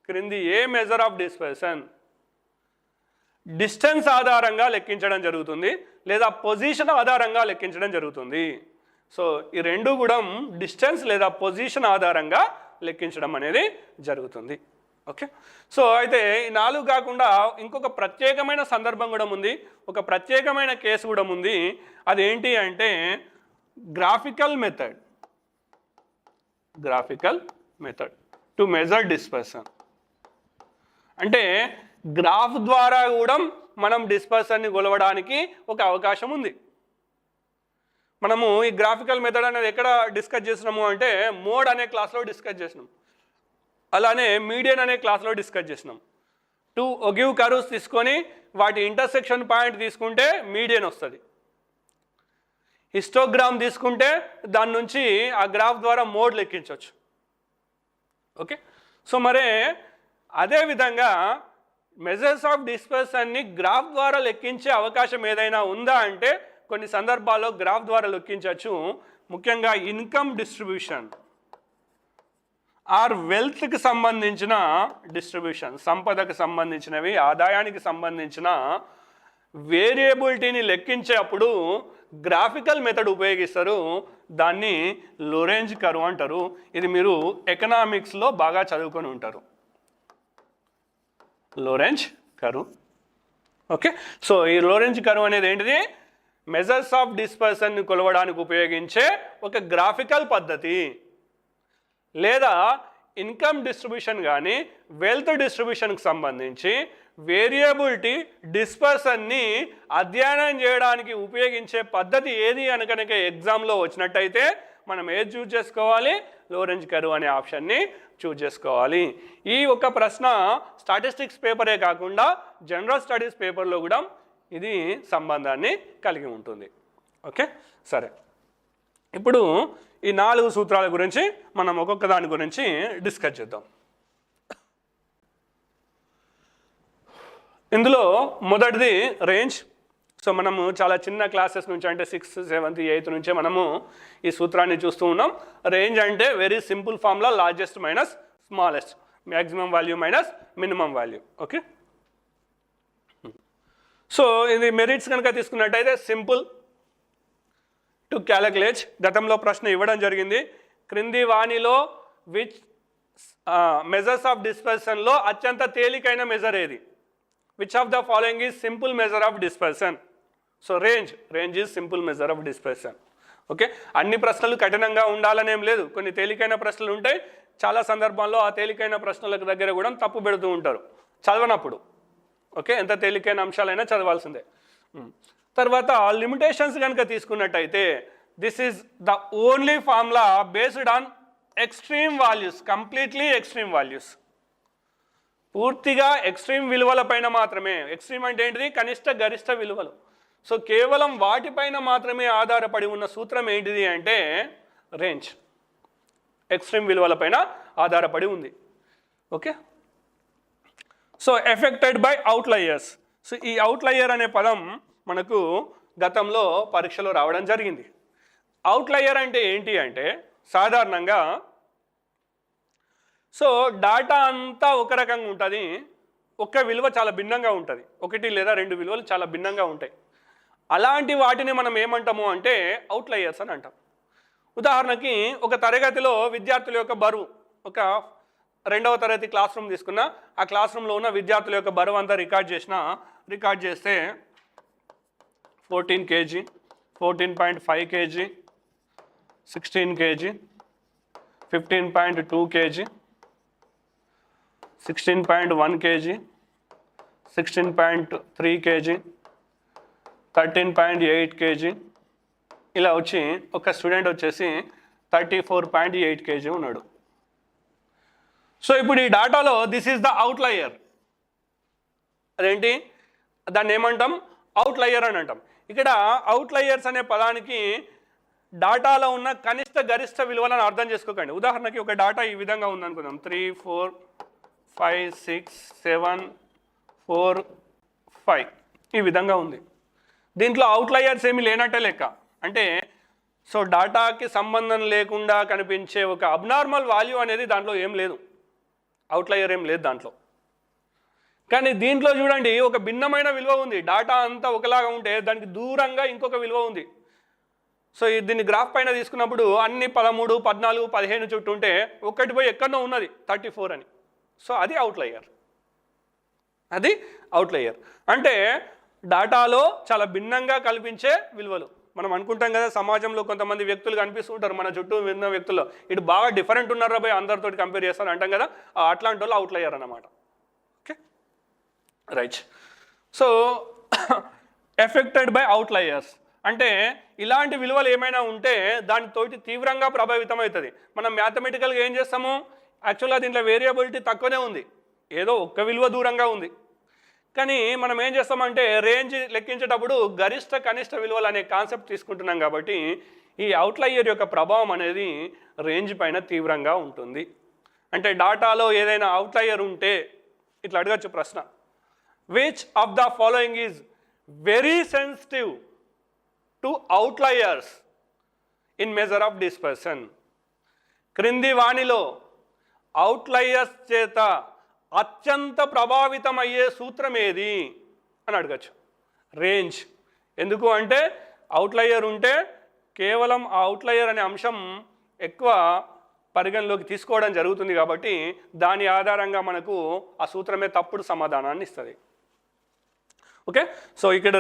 క్రింది ఏ మెజర్ ఆఫ్ డిస్పర్షన్ డిస్టెన్స్ ఆధారంగా లెక్కించడం జరుగుతుంది లేదా పొజిషన్ ఆధారంగా లెక్కించడం జరుగుతుంది. సో ఈ రెండు కూడా డిస్టెన్స్ లేదా పొజిషన్ ఆధారంగా లెక్కించడం అనేది జరుగుతుంది. ఓకే, సో అయితే ఈ 4 కాకుండా ఇంకొక ప్రత్యేకమైన సందర్భం కూడా ఉంది, ఒక ప్రత్యేకమైన కేసు కూడా ఉంది. అదేంటి అంటే graphical method, graphical method to measure dispersion. అంటే గ్రాఫ్ ద్వారా కూడా మనం డిస్పర్షన్ని కొలవడానికి ఒక అవకాశం ఉంది. మనము ఈ గ్రాఫికల్ మెథడ్ అనేది ఎక్కడ డిస్కస్ చేసినాము అంటే మోడ్ అనే క్లాస్లో డిస్కస్ చేసినాం, అలానే మీడియన్ అనే క్లాస్లో డిస్కస్ చేసినాం. 2 ఒగివ్ కర్వ్స్ తీసుకొని వాటి ఇంటర్సెక్షన్ పాయింట్ తీసుకుంటే మీడియన్ వస్తుంది. హిస్టోగ్రామ్ తీసుకుంటే దాని నుంచి ఆ గ్రాఫ్ ద్వారా మోడ్ లెక్కించవచ్చు. ఓకే, సో మరే అదేవిధంగా మెజర్స్ ఆఫ్ డిస్పర్షన్ని గ్రాఫ్ ద్వారా లెక్కించే అవకాశం ఏదైనా ఉందా అంటే కొన్ని సందర్భాల్లో గ్రాఫ్ ద్వారా లెక్కించవచ్చు. ముఖ్యంగా ఇన్కమ్ డిస్ట్రిబ్యూషన్ ఆర్ వెల్త్కి సంబంధించిన డిస్ట్రిబ్యూషన్, సంపదకు సంబంధించినవి, ఆదాయానికి సంబంధించిన వేరియబిలిటీని లెక్కించేటప్పుడు గ్రాఫికల్ మెథడ్ ఉపయోగిస్తారు. దాన్ని లోరెంజ్ కర్వ్ అంటారు. ఇది మీరు ఎకనామిక్స్లో బాగా చదువుకొని ఉంటారు, లోరెంజ్ కర్వ్. ఓకే, సో ఈ లోరెంజ్ కర్వ్ అనేది ఏంటిది? మెజర్స్ ఆఫ్ డిస్పర్షన్ని కొలవడానికి ఉపయోగించే ఒక గ్రాఫికల్ పద్ధతి. లేదా ఇన్కమ్ డిస్ట్రిబ్యూషన్ కానీ వెల్త్ డిస్ట్రిబ్యూషన్కి సంబంధించి వేరియబిలిటీ డిస్పర్షన్ని అధ్యయనం చేయడానికి ఉపయోగించే పద్ధతి ఏది అని కనుక ఎగ్జామ్లో వచ్చినట్టయితే మనం ఏది చూజ్ చేసుకోవాలి? లోరెంజ్ కర్వ్ అనే ఆప్షన్ని చూజ్ చేసుకోవాలి. ఈ ఒక ప్రశ్న స్టాటిస్టిక్స్ పేపరే కాకుండా జనరల్ స్టడీస్ పేపర్లో కూడా ఇది సంబంధాన్ని కలిగి ఉంటుంది. ఓకే, సరే, ఇప్పుడు ఈ 4 సూత్రాల గురించి మనం ఒక్కొక్క దాని గురించి డిస్కస్ చేద్దాం. ఇందులో మొదటిది రేంజ్. సో మనము చాలా చిన్న క్లాసెస్ నుంచి అంటే 6th, 7th, 8th నుంచే మనము ఈ సూత్రాన్ని చూస్తూ ఉన్నాం. రేంజ్ అంటే very simple formula, largest minus smallest, maximum value minus minimum value. Okay, so ఇది మెరిట్స్ కనుక తీసుకున్నట్టయితే సింపుల్ టు క్యాలిక్యులేట్. గతంలో ప్రశ్న ఇవ్వడం జరిగింది, క్రింది వాణిలో విచ్ మెజర్స్ ఆఫ్ డిస్పర్షన్లో అత్యంత తేలికైన మెజర్ ఏది? Which of the following is simple measure of dispersion. So range is simple measure of dispersion. Okay, అన్ని ప్రశ్నలు కఠినంగా ఉండాలనేం లేదు, కొన్ని తేలికైన ప్రశ్నలు ఉంటాయి. చాలా సందర్భాల్లో ఆ తేలికైన ప్రశ్నలకు దగ్గర కూడా తప్పు పెడుతూ ఉంటారు చదవనప్పుడు. ఓకే, ఎంత తేలికైన అంశాలైనా చదవాల్సిందే. తర్వాత లిమిటేషన్స్ కనుక తీసుకున్నట్టయితే this is the only formula based on extreme values, completely extreme values, పూర్తిగా ఎక్స్ట్రీమ్ విలువల పైన మాత్రమే. ఎక్స్ట్రీమ్ అంటే ఏంటిది? కనిష్ట గరిష్ట విలువలు. సో కేవలం వాటిపైన మాత్రమే ఆధారపడి ఉన్న సూత్రం ఏంటిది అంటే రేంజ్, ఎక్స్ట్రీమ్ విలువలపైన ఆధారపడి ఉంది. Okay, so affected by outliers. So ఈ అవుట్లయర్ అనే పదం మనకు గతంలో పరీక్షలో రావడం జరిగింది. అవుట్లయర్ అంటే ఏంటి అంటే సాధారణంగా సో డాటా అంతా ఒక రకంగా ఉంటుంది, ఒక్క విలువ చాలా భిన్నంగా ఉంటుంది, ఒకటి లేదా రెండు విలువలు చాలా భిన్నంగా ఉంటాయి. అలాంటి వాటిని మనం ఏమంటాము అంటే అవుట్లయర్స్ అని అంటాం. ఉదాహరణకి ఒక తరగతిలో విద్యార్థుల యొక్క బరువు, ఒక 2వ తరగతి క్లాస్ రూమ్ తీసుకున్న, ఆ క్లాస్ రూమ్లో ఉన్న విద్యార్థుల యొక్క బరువు అంతా రికార్డ్ చేస్తే 14 kg, 14.5 kg, 16 kg, 15.2 kg, 16.1 kg, 16.3 kg, 13.8 kg, ఇలా వచ్చి ఒక స్టూడెంట్ వచ్చేసి 34.8 kg ఉన్నాడు. సో ఇప్పుడు ఈ డాటాలో దిస్ ఈజ్ ద అవుట్లయర్. అదేంటి? దాన్ని ఏమంటాం? అవుట్లయర్ అని అంటాం. ఇక్కడ అవుట్లయర్స్ అనే పదానికి డాటాలో ఉన్న కనిష్ట గరిష్ట విలువలను అర్థం చేసుకోకండి. ఉదాహరణకి ఒక డాటా ఈ విధంగా ఉందనుకుందాం, 3, 4, 5, 6, 7, 4, 5 ఈ విధంగా ఉంది. దీంట్లో అవుట్లయర్స్ ఏమీ లేనట్టే లెక్క. అంటే సో డాటాకి సంబంధం లేకుండా కనిపించే ఒక అబ్నార్మల్ వాల్యూ అనేది దాంట్లో ఏం లేదు, అవుట్లయర్ ఏం లేదు దాంట్లో. కానీ దీంట్లో చూడండి ఒక భిన్నమైన విలువ ఉంది. డాటా అంతా ఒకలాగా ఉంటే దానికి దూరంగా ఇంకొక విలువ ఉంది. సో దీన్ని గ్రాఫ్ పైన తీసుకున్నప్పుడు అన్ని 13, 14, 15 చుట్టూ ఉంటే ఒక్కటి పోయి ఎక్కడో ఉన్నది 34 అని. సో అది అవుట్లయర్. అది అవుట్లయర్ అంటే డాటాలో చాలా భిన్నంగా కల్పించే విలువలు. మనం అనుకుంటాం కదా, సమాజంలో కొంతమంది వ్యక్తులు కనిపిస్తుంటారు మన చుట్టూ ఉన్న వ్యక్తుల్లో, ఇటు బాగా డిఫరెంట్ ఉన్నారా పోయి అందరితో కంపేర్ చేస్తాను అంటాం కదా, అట్లాంటి వాళ్ళు అవుట్లయర్ అన్నమాట. Okay, right. So affected by outliers అంటే ఇలాంటి విలువలు ఏమైనా ఉంటే దానితోటి తీవ్రంగా ప్రభావితం అవుతుంది. మనం మ్యాథమెటికల్గా ఏం చేస్తాము, యాక్చువల్గా దీంట్లో వేరియబిలిటీ తక్కువనే ఉంది, ఏదో ఒక్క విలువ దూరంగా ఉంది. కానీ మనం ఏం చేస్తామంటే రేంజ్ లెక్కించేటప్పుడు గరిష్ట కనిష్ట విలువలు అనే కాన్సెప్ట్ తీసుకుంటున్నాం కాబట్టి ఈ అవుట్లయర్ యొక్క ప్రభావం అనేది రేంజ్ పైన తీవ్రంగా ఉంటుంది. అంటే డాటాలో ఏదైనా అవుట్లయర్ ఉంటే ఇట్లా అడగచ్చు ప్రశ్న, which of the following is very sensitive to outliers in measure of dispersion. క్రింది వాణిలో అవుట్లయర్స్ చేత అత్యంత ప్రభావితం అయ్యే సూత్రం ఏది అని అడగచ్చు. రేంజ్. ఎందుకు అంటే అవుట్లయర్ ఉంటే కేవలం ఆ అవుట్లయర్ అనే అంశం ఎక్కువ పరిగణలోకి తీసుకోవడం జరుగుతుంది కాబట్టి దాని ఆధారంగా మనకు ఆ సూత్రమే తప్పుడు సమాధానాన్ని ఇస్తుంది. ఓకే, సో ఇక్కడ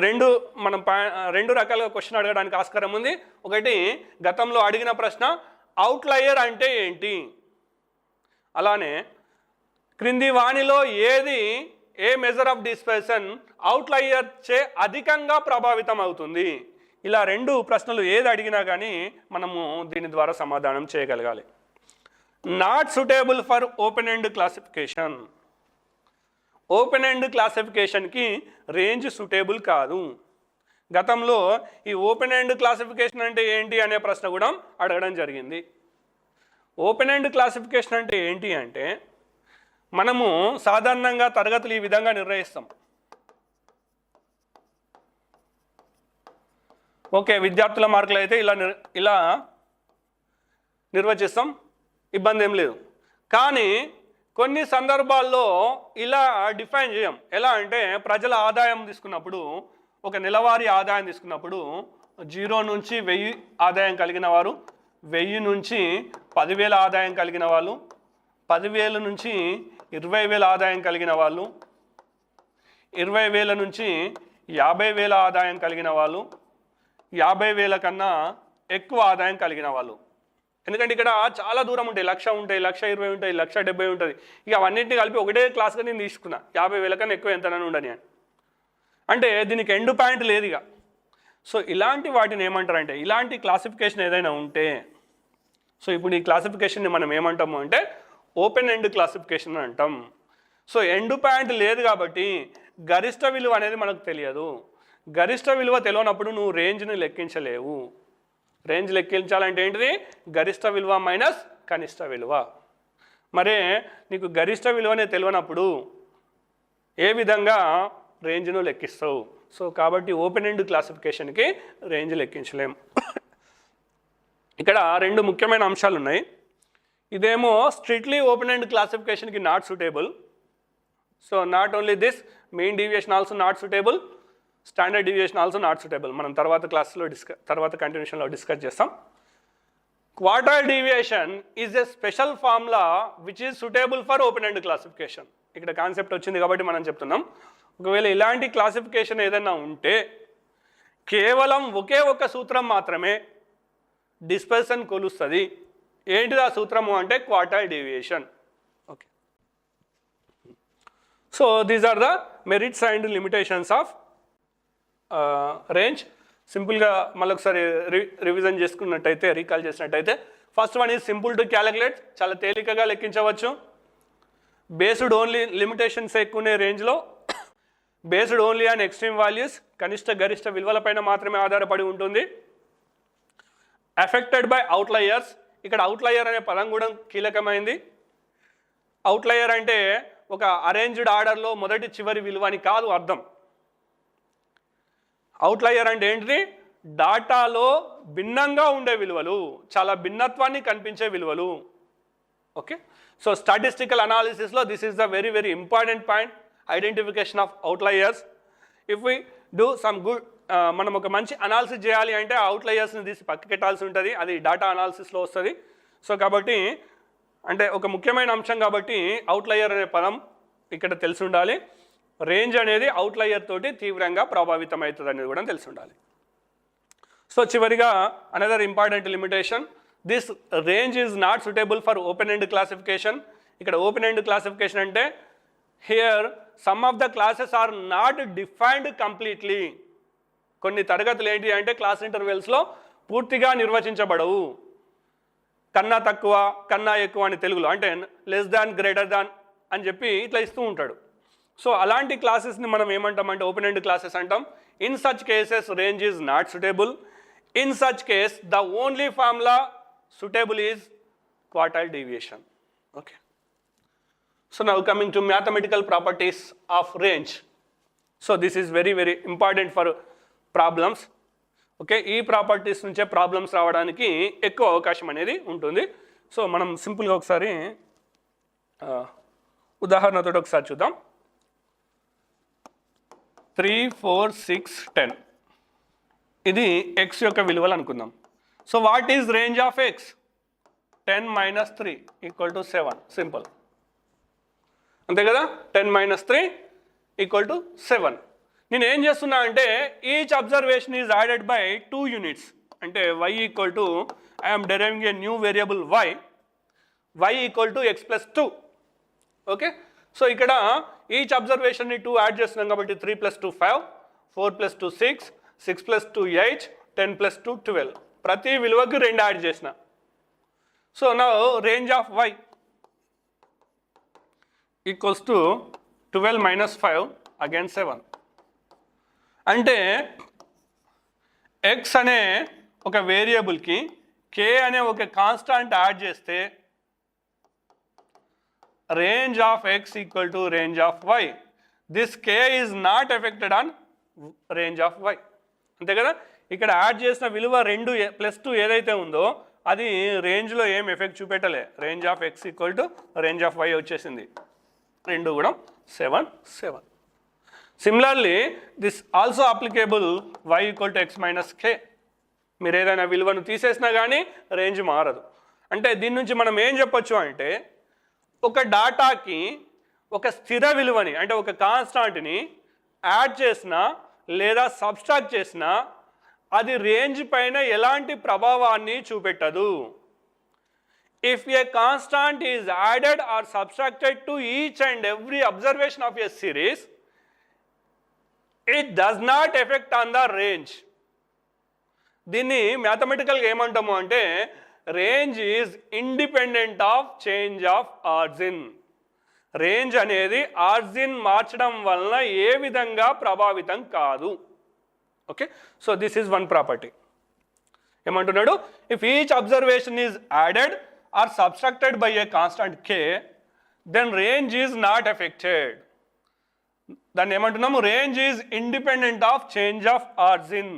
రెండు రకాలుగా క్వశ్చన్ అడగడానికి ఆస్కారం ఉంది. ఒకటి గతంలో అడిగిన ప్రశ్న అవుట్లయర్ అంటే ఏంటి, అలానే క్రింది వాణిలో ఏది ఏ మెజర్ ఆఫ్ డిస్పర్షన్ అవుట్లయర్ చే అధికంగా ప్రభావితం అవుతుంది. ఇలా రెండు ప్రశ్నలు ఏది అడిగినా కానీ మనము దీని ద్వారా సమాధానం చేయగలగాలి. Not suitable for open end classification. Open end క్లాసిఫికేషన్కి రేంజ్ సూటబుల్ కాదు. గతంలో ఈ ఓపెన్ ఎండ్ క్లాసిఫికేషన్ అంటే ఏంటి అనే ప్రశ్న కూడా అడగడం జరిగింది. ఓపెన్ ఎండ్ క్లాసిఫికేషన్ అంటే ఏంటి అంటే మనము సాధారణంగా తరగతులు ఈ విధంగా నిర్వహిస్తాం. ఓకే, విద్యార్థుల మార్కులు అయితే ఇలా నిర్వచిస్తాం, ఇబ్బంది ఏం లేదు. కానీ కొన్ని సందర్భాల్లో ఇలా డిఫైన్ చేయం. ఎలా అంటే ప్రజల ఆదాయం తీసుకున్నప్పుడు, ఒక నెలవారీ ఆదాయం తీసుకున్నప్పుడు 0 నుంచి 1000 ఆదాయం కలిగిన వారు, 1000 నుంచి 10,000 ఆదాయం కలిగిన వాళ్ళు, 10,000 నుంచి 20,000 ఆదాయం కలిగిన వాళ్ళు, 20,000 నుంచి 50,000 ఆదాయం కలిగిన వాళ్ళు, 50,000 కన్నా ఎక్కువ ఆదాయం కలిగిన వాళ్ళు. ఎందుకంటే ఇక్కడ చాలా దూరం ఉంటాయి, 1,00,000 ఉంటాయి, 1,20,000 ఉంటాయి, 1,70,000 ఉంటుంది. ఇక అవన్నింటినీ కలిపి ఒకటే క్లాస్గా నేను తీసుకున్నా, 50,000 కన్నా ఎక్కువ ఎంతనని ఉండని అని. అంటే దీనికి ఎండ్ పాయింట్ లేదు ఇక. సో ఇలాంటి వాటిని ఏమంటారంటే, ఇలాంటి క్లాసిఫికేషన్ ఏదైనా ఉంటే, సో ఇప్పుడు ఈ క్లాసిఫికేషన్ని మనం ఏమంటాము అంటే ఓపెన్ ఎండ్ క్లాసిఫికేషన్ అని అంటాం. సో ఎండ్ పాయింట్ లేదు కాబట్టి గరిష్ట విలువ అనేది మనకు తెలియదు. గరిష్ట విలువ తెలియనప్పుడు నువ్వు రేంజ్ని లెక్కించలేవు. రేంజ్ లెక్కించాలంటే ఏంటిది? గరిష్ట విలువ మైనస్ కనిష్ట విలువ. మరే నీకు గరిష్ట విలువనే తెలియనప్పుడు ఏ విధంగా రేంజ్ను లెక్కిస్తావు? సో కాబట్టి ఓపెన్ ఎండ్ క్లాసిఫికేషన్కి రేంజ్ లెక్కించలేము. ఇక్కడ రెండు ముఖ్యమైన అంశాలు ఉన్నాయి. ఇదేమో స్ట్రిక్ట్లీ ఓపెన్ ఎండ్ క్లాసిఫికేషన్కి not suitable. So not only this, mean deviation also not suitable, standard deviation also not suitable. మనం తర్వాత క్లాస్లో తర్వాత కంటిన్యూషన్లో డిస్కస్ చేస్తాం. Quartile deviation is a special formula which is suitable for open end classification. ఇక్కడ కాన్సెప్ట్ వచ్చింది కాబట్టి మనం చెప్తున్నాం. ఒకవేళ ఇలాంటి క్లాసిఫికేషన్ ఏదైనా ఉంటే కేవలం ఒకే ఒక సూత్రం మాత్రమే డిస్పర్సన్ కొలుస్తుంది. ఏంటిది ఆ సూత్రము అంటే quartile deviation. Okay, so these are the merits and limitations of range. సింపుల్గా మళ్ళొకసారి రివిజన్ చేసుకున్నట్టయితే, రీకాల్ చేసినట్టయితే, first one is simple to calculate, చాలా తేలికగా లెక్కించవచ్చు. బేస్డ్ ఓన్లీ లిమిటేషన్స్ ఎక్కువ రేంజ్లో, based only on extreme values, కనిష్ట గరిష్ట విలువలపైన మాత్రమే ఆధారపడి ఉంటుంది. అఫెక్టెడ్ బై అవుట్లయర్స్, ఇక్కడ అవుట్లయర్ అనే పదం కూడా కీలకమైంది. అవుట్లయర్ అంటే ఒక అరేంజ్డ్ ఆర్డర్లో మొదటి చివరి విలువ అని కాదు అర్థం. అవుట్లయర్ అంటే ఏంటిది? డాటాలో భిన్నంగా ఉండే విలువలు, చాలా భిన్నత్వాన్ని కనిపించే విలువలు. ఓకే, సో స్టాటిస్టికల్ అనాలిసిస్లో this is the very very important point, identification of outliers. If we do some good, మనం ఒక మంచి అనాలిసిస్ చేయాలి అంటే అవుట్లయర్స్ని తీసి పక్కకెట్టాల్సి ఉంటుంది, అది డాటా అనాలిసిస్లో వస్తుంది. సో కాబట్టి అంటే ఒక ముఖ్యమైన అంశం కాబట్టి అవుట్లయర్ అనే పదం ఇక్కడ తెలిసి ఉండాలి. రేంజ్ అనేది అవుట్లయర్ తోటి తీవ్రంగా ప్రభావితం అవుతుంది అనేది కూడా తెలిసి ఉండాలి. సో చివరిగా another important limitation, this range is not suitable for open end classification. ఇక్కడ ఓపెన్ ఎండ్ క్లాసిఫికేషన్ అంటే here some of the classes are not defined completely. కొన్ని తరగతులు ఏంటి అంటే క్లాస్ ఇంటర్వెల్స్లో పూర్తిగా నిర్వచించబడవు. కన్నా తక్కువ, కన్నా ఎక్కువ అని తెలుగులో, అంటే లెస్ దాన్, గ్రేటర్ దాన్ అని చెప్పి ఇట్లా ఇస్తూ ఉంటాడు. సో అలాంటి క్లాసెస్ని మనం ఏమంటామంటే ఓపెన్ ఎండ్ క్లాసెస్ అంటాం. In such cases range is not suitable. In such case the only formula suitable is quartile deviation. Okay, so now coming to mathematical properties of range. So this is very very important for problems. Okay, ఈ ప్రాపర్టీస్ నుంచే ప్రాబ్లమ్స్ రావడానికి ఎక్కువ అవకాశం అనేది ఉంటుంది. సో మనం సింపుల్గా ఒకసారి ఉదాహరణతో ఒకసారి చూద్దాం. 3, 4, 6, 10 ఇది ఎక్స్ యొక్క విలువలు అనుకుందాం. So what is range of X? 10 - 3 = 7. Simple, అంతే కదా? 10 - 3 = 7. నేను ఏం చేస్తున్నా అంటే each observation is added by 2 units. అంటే y = I'm డెరైవింగ్ a new variable y = x + 2. Okay, so ఇక్కడ ఈచ్ అబ్జర్వేషన్ని 2 యాడ్ చేస్తున్నాం కాబట్టి 3 + 2 5, 4 + 2 6, 6 + 2 8, 10 + 2 12. ప్రతి విలువకు 2 యాడ్ చేసిన. సో నా రేంజ్ ఆఫ్ y = 12 - 5 అగైన్ 7. అంటే x అనే ఒక వేరియబుల్కి k అనే ఒక కాన్స్టాంట్ యాడ్ చేస్తే range of x = range of y. This k is not affected on range of y. అంతే కదా? ఇక్కడ యాడ్ చేసిన విలువ 2 + 2 ఏదైతే ఉందో అది రేంజ్లో ఏం ఎఫెక్ట్ చూపెట్టలే. Range of x = range of y వచ్చేసింది. 2 కూడా 7, 7. Similarly this also applicable y = x - k. మీరు ఏదైనా విలువను తీసేసినా కానీ రేంజ్ మారదు. అంటే దీని నుంచి మనం ఏం చెప్పొచ్చు అంటే ఒక డాటాకి ఒక స్థిర విలువని, అంటే ఒక కాన్స్టాంట్ని యాడ్ చేసినా లేదా సబ్స్ట్రాక్ట్ చేసినా అది రేంజ్ పైన ఎలాంటి ప్రభావాన్ని చూపెట్టదు. If a constant is added or subtracted to each and every observation of a series, it does not affect on the range. దీన్ని మ్యాథమెటికల్గా ఏమంటాము అంటే range is independent of change of origin. Range అనేది ఆర్జిన్ మార్చడం వలన ఏ విధంగా ప్రభావితం కాదు. Okay, so this is one property. ఏమంటున్నాడు, if each observation is added or subtracted by a constant k, then range is not affected. దాన్ని ఏమంటున్నాము, range is independent of change of origin.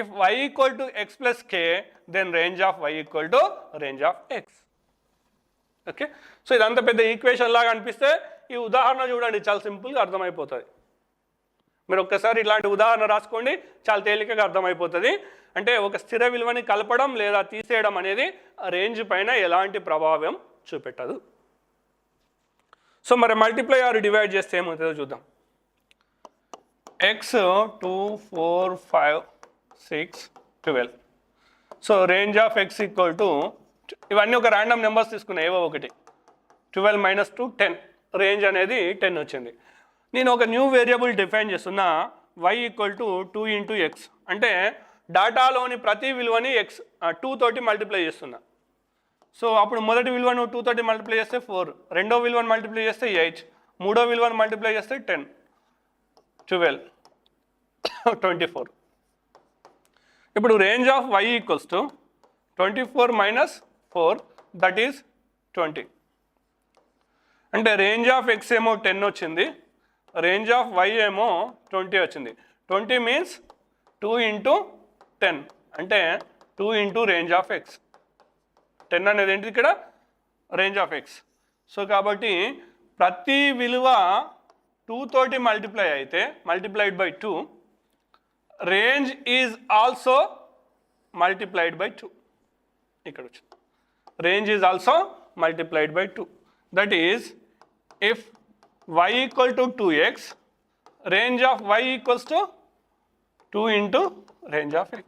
If y equal to x plus k, then range of y equal to range of x. Okay, so ఇదంతా పెద్ద ఈక్వేషన్ లాగా అనిపిస్తే ఈ ఉదాహరణ చూడండి, చాలా సింపుల్గా అర్థమైపోతుంది. మీరు ఒక్కసారి ఇలాంటి ఉదాహరణ రాసుకోండి, చాలా తేలికగా అర్థమైపోతుంది. అంటే ఒక స్థిర విలువని కలపడం లేదా తీసేయడం అనేది రేంజ్ పైన ఎలాంటి ప్రభావం చూపెట్టదు. సో మరి మల్టిప్లై ఆర్ డివైడ్ చేస్తే ఏమవుతుందో చూద్దాం. x 2 4 5 6 12. So range of x equal to, ఇవన్నీ ఒక ర్యాండమ్ నెంబర్స్ తీసుకున్నాయి, ఏవో ఒకటి. 12 మైనస్ 2 10, రేంజ్ అనేది 10 వచ్చింది. నేను ఒక న్యూ వేరియబుల్ డిఫైన్ చేస్తున్నా, y equal to 2 into X. అంటే డాటాలోని ప్రతి విలువని x 2 తోటి మల్టిప్లై చేస్తున్నా. సో అప్పుడు మొదటి విలువను 2 తోటి మల్టిప్లై చేస్తే 4, రెండో విలువను మల్టిప్లై చేస్తే 8, మూడో విలువను మల్టిప్లై చేస్తే 10, 12, 24. ఇప్పుడు range of y equals to 24 minus 4, that is 20. అంటే రేంజ్ ఆఫ్ x ఏమో 10 వచ్చింది, రేంజ్ ఆఫ్ y ఏమో 20 వచ్చింది. 20 మీన్స్ 2 ఇంటూ 10, అంటే 2 ఇంటూ రేంజ్ ఆఫ్ x. 10 అనేది ఏంటి ఇక్కడ, రేంజ్ ఆఫ్ x. సో కాబట్టి ప్రతి విలువ 2 తోటి మల్టిప్లై అయితే multiplied by 2, range is also multiplied by 2. ఇక్కడ వచ్చింది, range is also multiplied by 2. That is if y equal to 2x, range of y equals to 2 into range of x.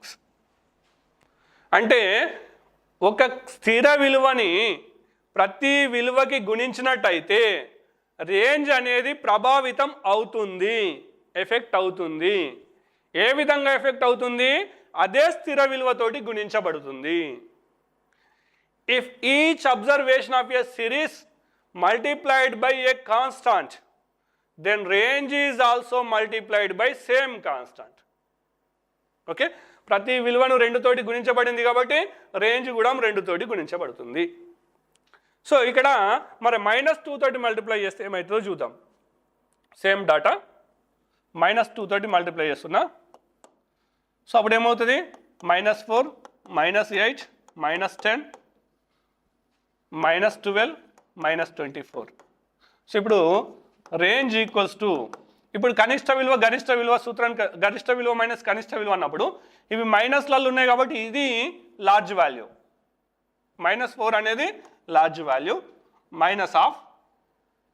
అంటే ఒక స్థిర విలువని ప్రతి విలువకి గుణించినట్టయితే రేంజ్ అనేది ప్రభావితం అవుతుంది, ఎఫెక్ట్ అవుతుంది. ఏ విధంగా ఎఫెక్ట్ అవుతుంది, అదే స్థిర విలువతోటి గుణించబడుతుంది. If each observation of a series multiplied by a constant, then range is also multiplied by same constant. Okay, ప్రతి విలువను 2 తోటి గుణించబడింది కాబట్టి రేంజ్ కూడా 2 తోటి గుణించబడుతుంది. సో ఇక్కడ మరి -2 తోటి మల్టిప్లై చేస్తే ఏమవుతుందో చూద్దాం. సేమ్ డాటా -2 తోటి మల్టిప్లై చేస్తున్నా. సో అప్పుడు ఏమవుతుంది, -4, -8, -10, -12, -24. సో ఇప్పుడు రేంజ్ ఈక్వల్స్ టు, ఇప్పుడు కనిష్ట విలువ గరిష్ట విలువ సూత్రానికి, గరిష్ట విలువ మైనస్ కనిష్ట విలువ అన్నప్పుడు ఇవి మైనస్లలో ఉన్నాయి కాబట్టి ఇది లార్జ్ వాల్యూ, -4 అనేది లార్జ్ వాల్యూ, మైనస్ ఆఫ్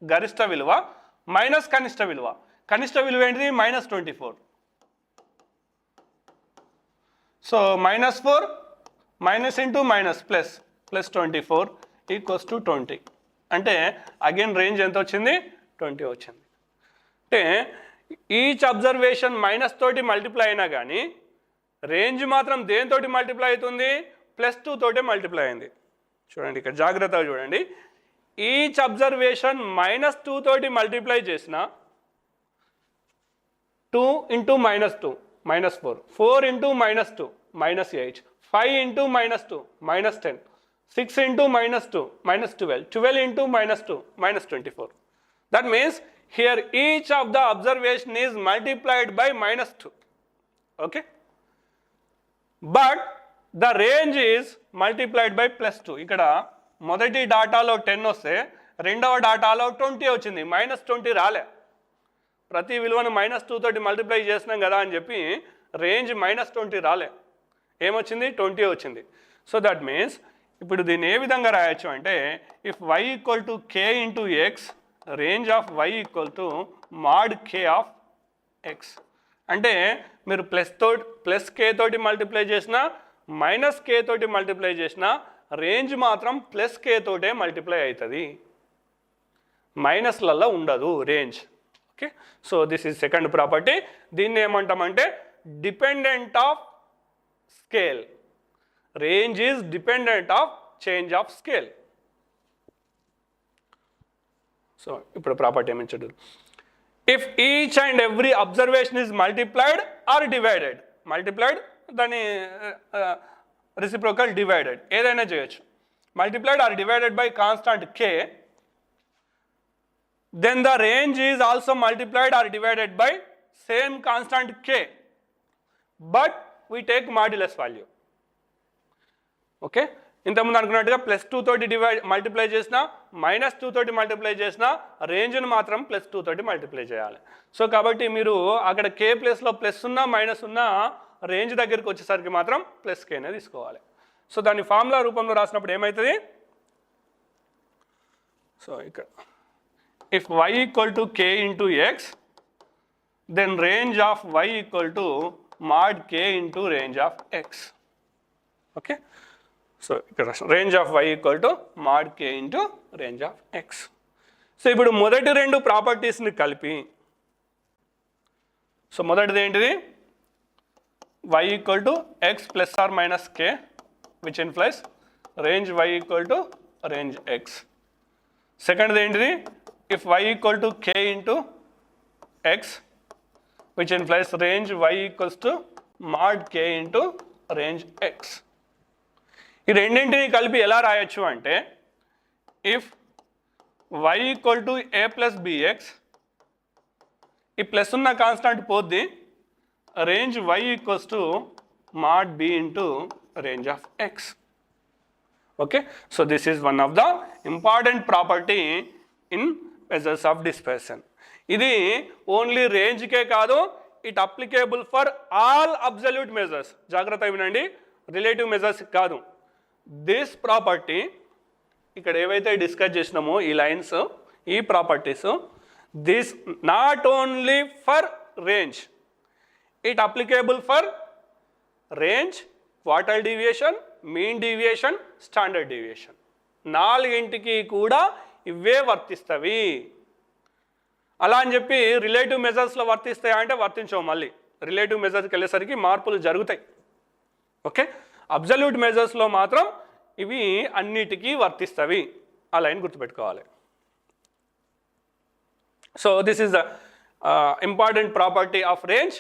గరిష్ట విలువ మైనస్ కనిష్ట విలువ. కనిష్ట విలువ ఏంటిది, -24. So -4 minus into minus plus, +24 equals to 20. అంటే అగైన్ రేంజ్ ఎంత వచ్చింది, 20 వచ్చింది. అంటే ఈచ్ అబ్జర్వేషన్ మైనస్ తోటి మల్టిప్లై అయినా కానీ రేంజ్ మాత్రం దేనితోటి మల్టిప్లై అవుతుంది, +2 తోటి మల్టిప్లై అయింది. చూడండి ఇక్కడ జాగ్రత్తగా చూడండి, ఈచ్ అబ్జర్వేషన్ -2 తోటి మల్టిప్లై చేసిన 2 into -2 -4, 4 into -2 -8, 5 into -2 -10, 6 into -2 -12, 12 into -2 -24. That means here each of the observation is multiplied by -2. Okay, but the range is multiplied by +2. ఇక్కడ మొదటి డాటాలో 10 వస్తే రెండవ డాటాలో 20 వచ్చింది, -20 రాలే. ప్రతి విలువను -2 తోటి మల్టిప్లై చేసినాం కదా అని చెప్పి రేంజ్ -20 రాలే, ఏమొచ్చింది, 20 వచ్చింది. సో దట్ మీన్స్ ఇప్పుడు దీన్ని ఏ విధంగా రాయొచ్చు అంటే, if y equal to k into X, range of y equal to mod k of X. అంటే మీరు ప్లస్ కే తోటి మల్టిప్లై చేసినా మైనస్ కే తోటి మల్టిప్లై చేసినా రేంజ్ మాత్రం ప్లస్ కే తోటే మల్టిప్లై అవుతుంది, మైనస్లలో ఉండదు range. Okay, so this is second property. దీన్ని ఏమంటామంటే dependent of scale. Range is dependent of change of scale. So ఇప్పుడు ప్రాపర్టీ ఏమని చూద్దాం. If each and every observation is multiplied or divided, multiplied దాని రెసిప్రోకల్ డివైడెడ్ ఏదైనా చేయొచ్చు, multiplied or divided by constant K, then the range is also multiplied or divided by same constant k, but we take modulus value. Okay, ఇంతకుముందు అనుకున్నట్టుగా +2 తోటి మల్టిప్లై చేసినా -2 తోటి మల్టిప్లై చేసినా రేంజ్ను మాత్రం +2 తోటి మల్టిప్లై చేయాలి. సో కాబట్టి మీరు అక్కడ కే ప్లేస్లో ప్లస్ ఉన్నా మైనస్ ఉన్నా రేంజ్ దగ్గరికి వచ్చేసరికి మాత్రం ప్లస్ కేనే తీసుకోవాలి. సో దాన్ని ఫార్ములా రూపంలో రాసినప్పుడు ఏమవుతుంది, సో ఇక్కడ if y equal to k into x, then range of y equal to mod k into range of x. Okay, so range of y equal to mod k into range of x. So ఇప్పుడు మొదటి రెండు ప్రాపర్టీస్ని కలిపి, సో మొదటిది ఏంటిది, y equal to x plus or minus k, which implies range y equal to range x. సెకండ్ది ఏంటిది, if y equal to k into x, which implies range y equals to mod k into range x. ఈ రెండింటిని కలిపి ఎలా రాయొచ్చు అంటే, if y equal to a plus bx, ఈ ప్లస్ ఉన్న కాన్స్టాంట్ పోద్ది, range y equals to mod b into range of x. Okay, so this is one of the important property in measures of dispersion. ఇది ఓన్లీ రేంజ్కే కాదు, it applicable for all absolute measures. జాగ్రత్త వినండి, రిలేటివ్ మెజర్స్ కాదు. దిస్ ప్రాపర్టీ ఇక్కడ ఏవైతే డిస్కస్ చేసినామో ఈ లైన్స్, ఈ properties, this not only for range, it applicable for range, quartile deviation, mean deviation, standard deviation. నాలుగింటికి కూడా ఇవే వర్తిస్తవి. అలా అని చెప్పి రిలేటివ్ మెజర్స్లో వర్తిస్తాయా అంటే వర్తించవు. మళ్ళీ రిలేటివ్ మెజర్స్కి వెళ్ళేసరికి మార్పులు జరుగుతాయి. ఓకే, అబ్సల్యూట్ మెజర్స్లో మాత్రం ఇవి అన్నిటికీ వర్తిస్తవి. ఆ లైన్ గుర్తుపెట్టుకోవాలి. So this is the important property of range,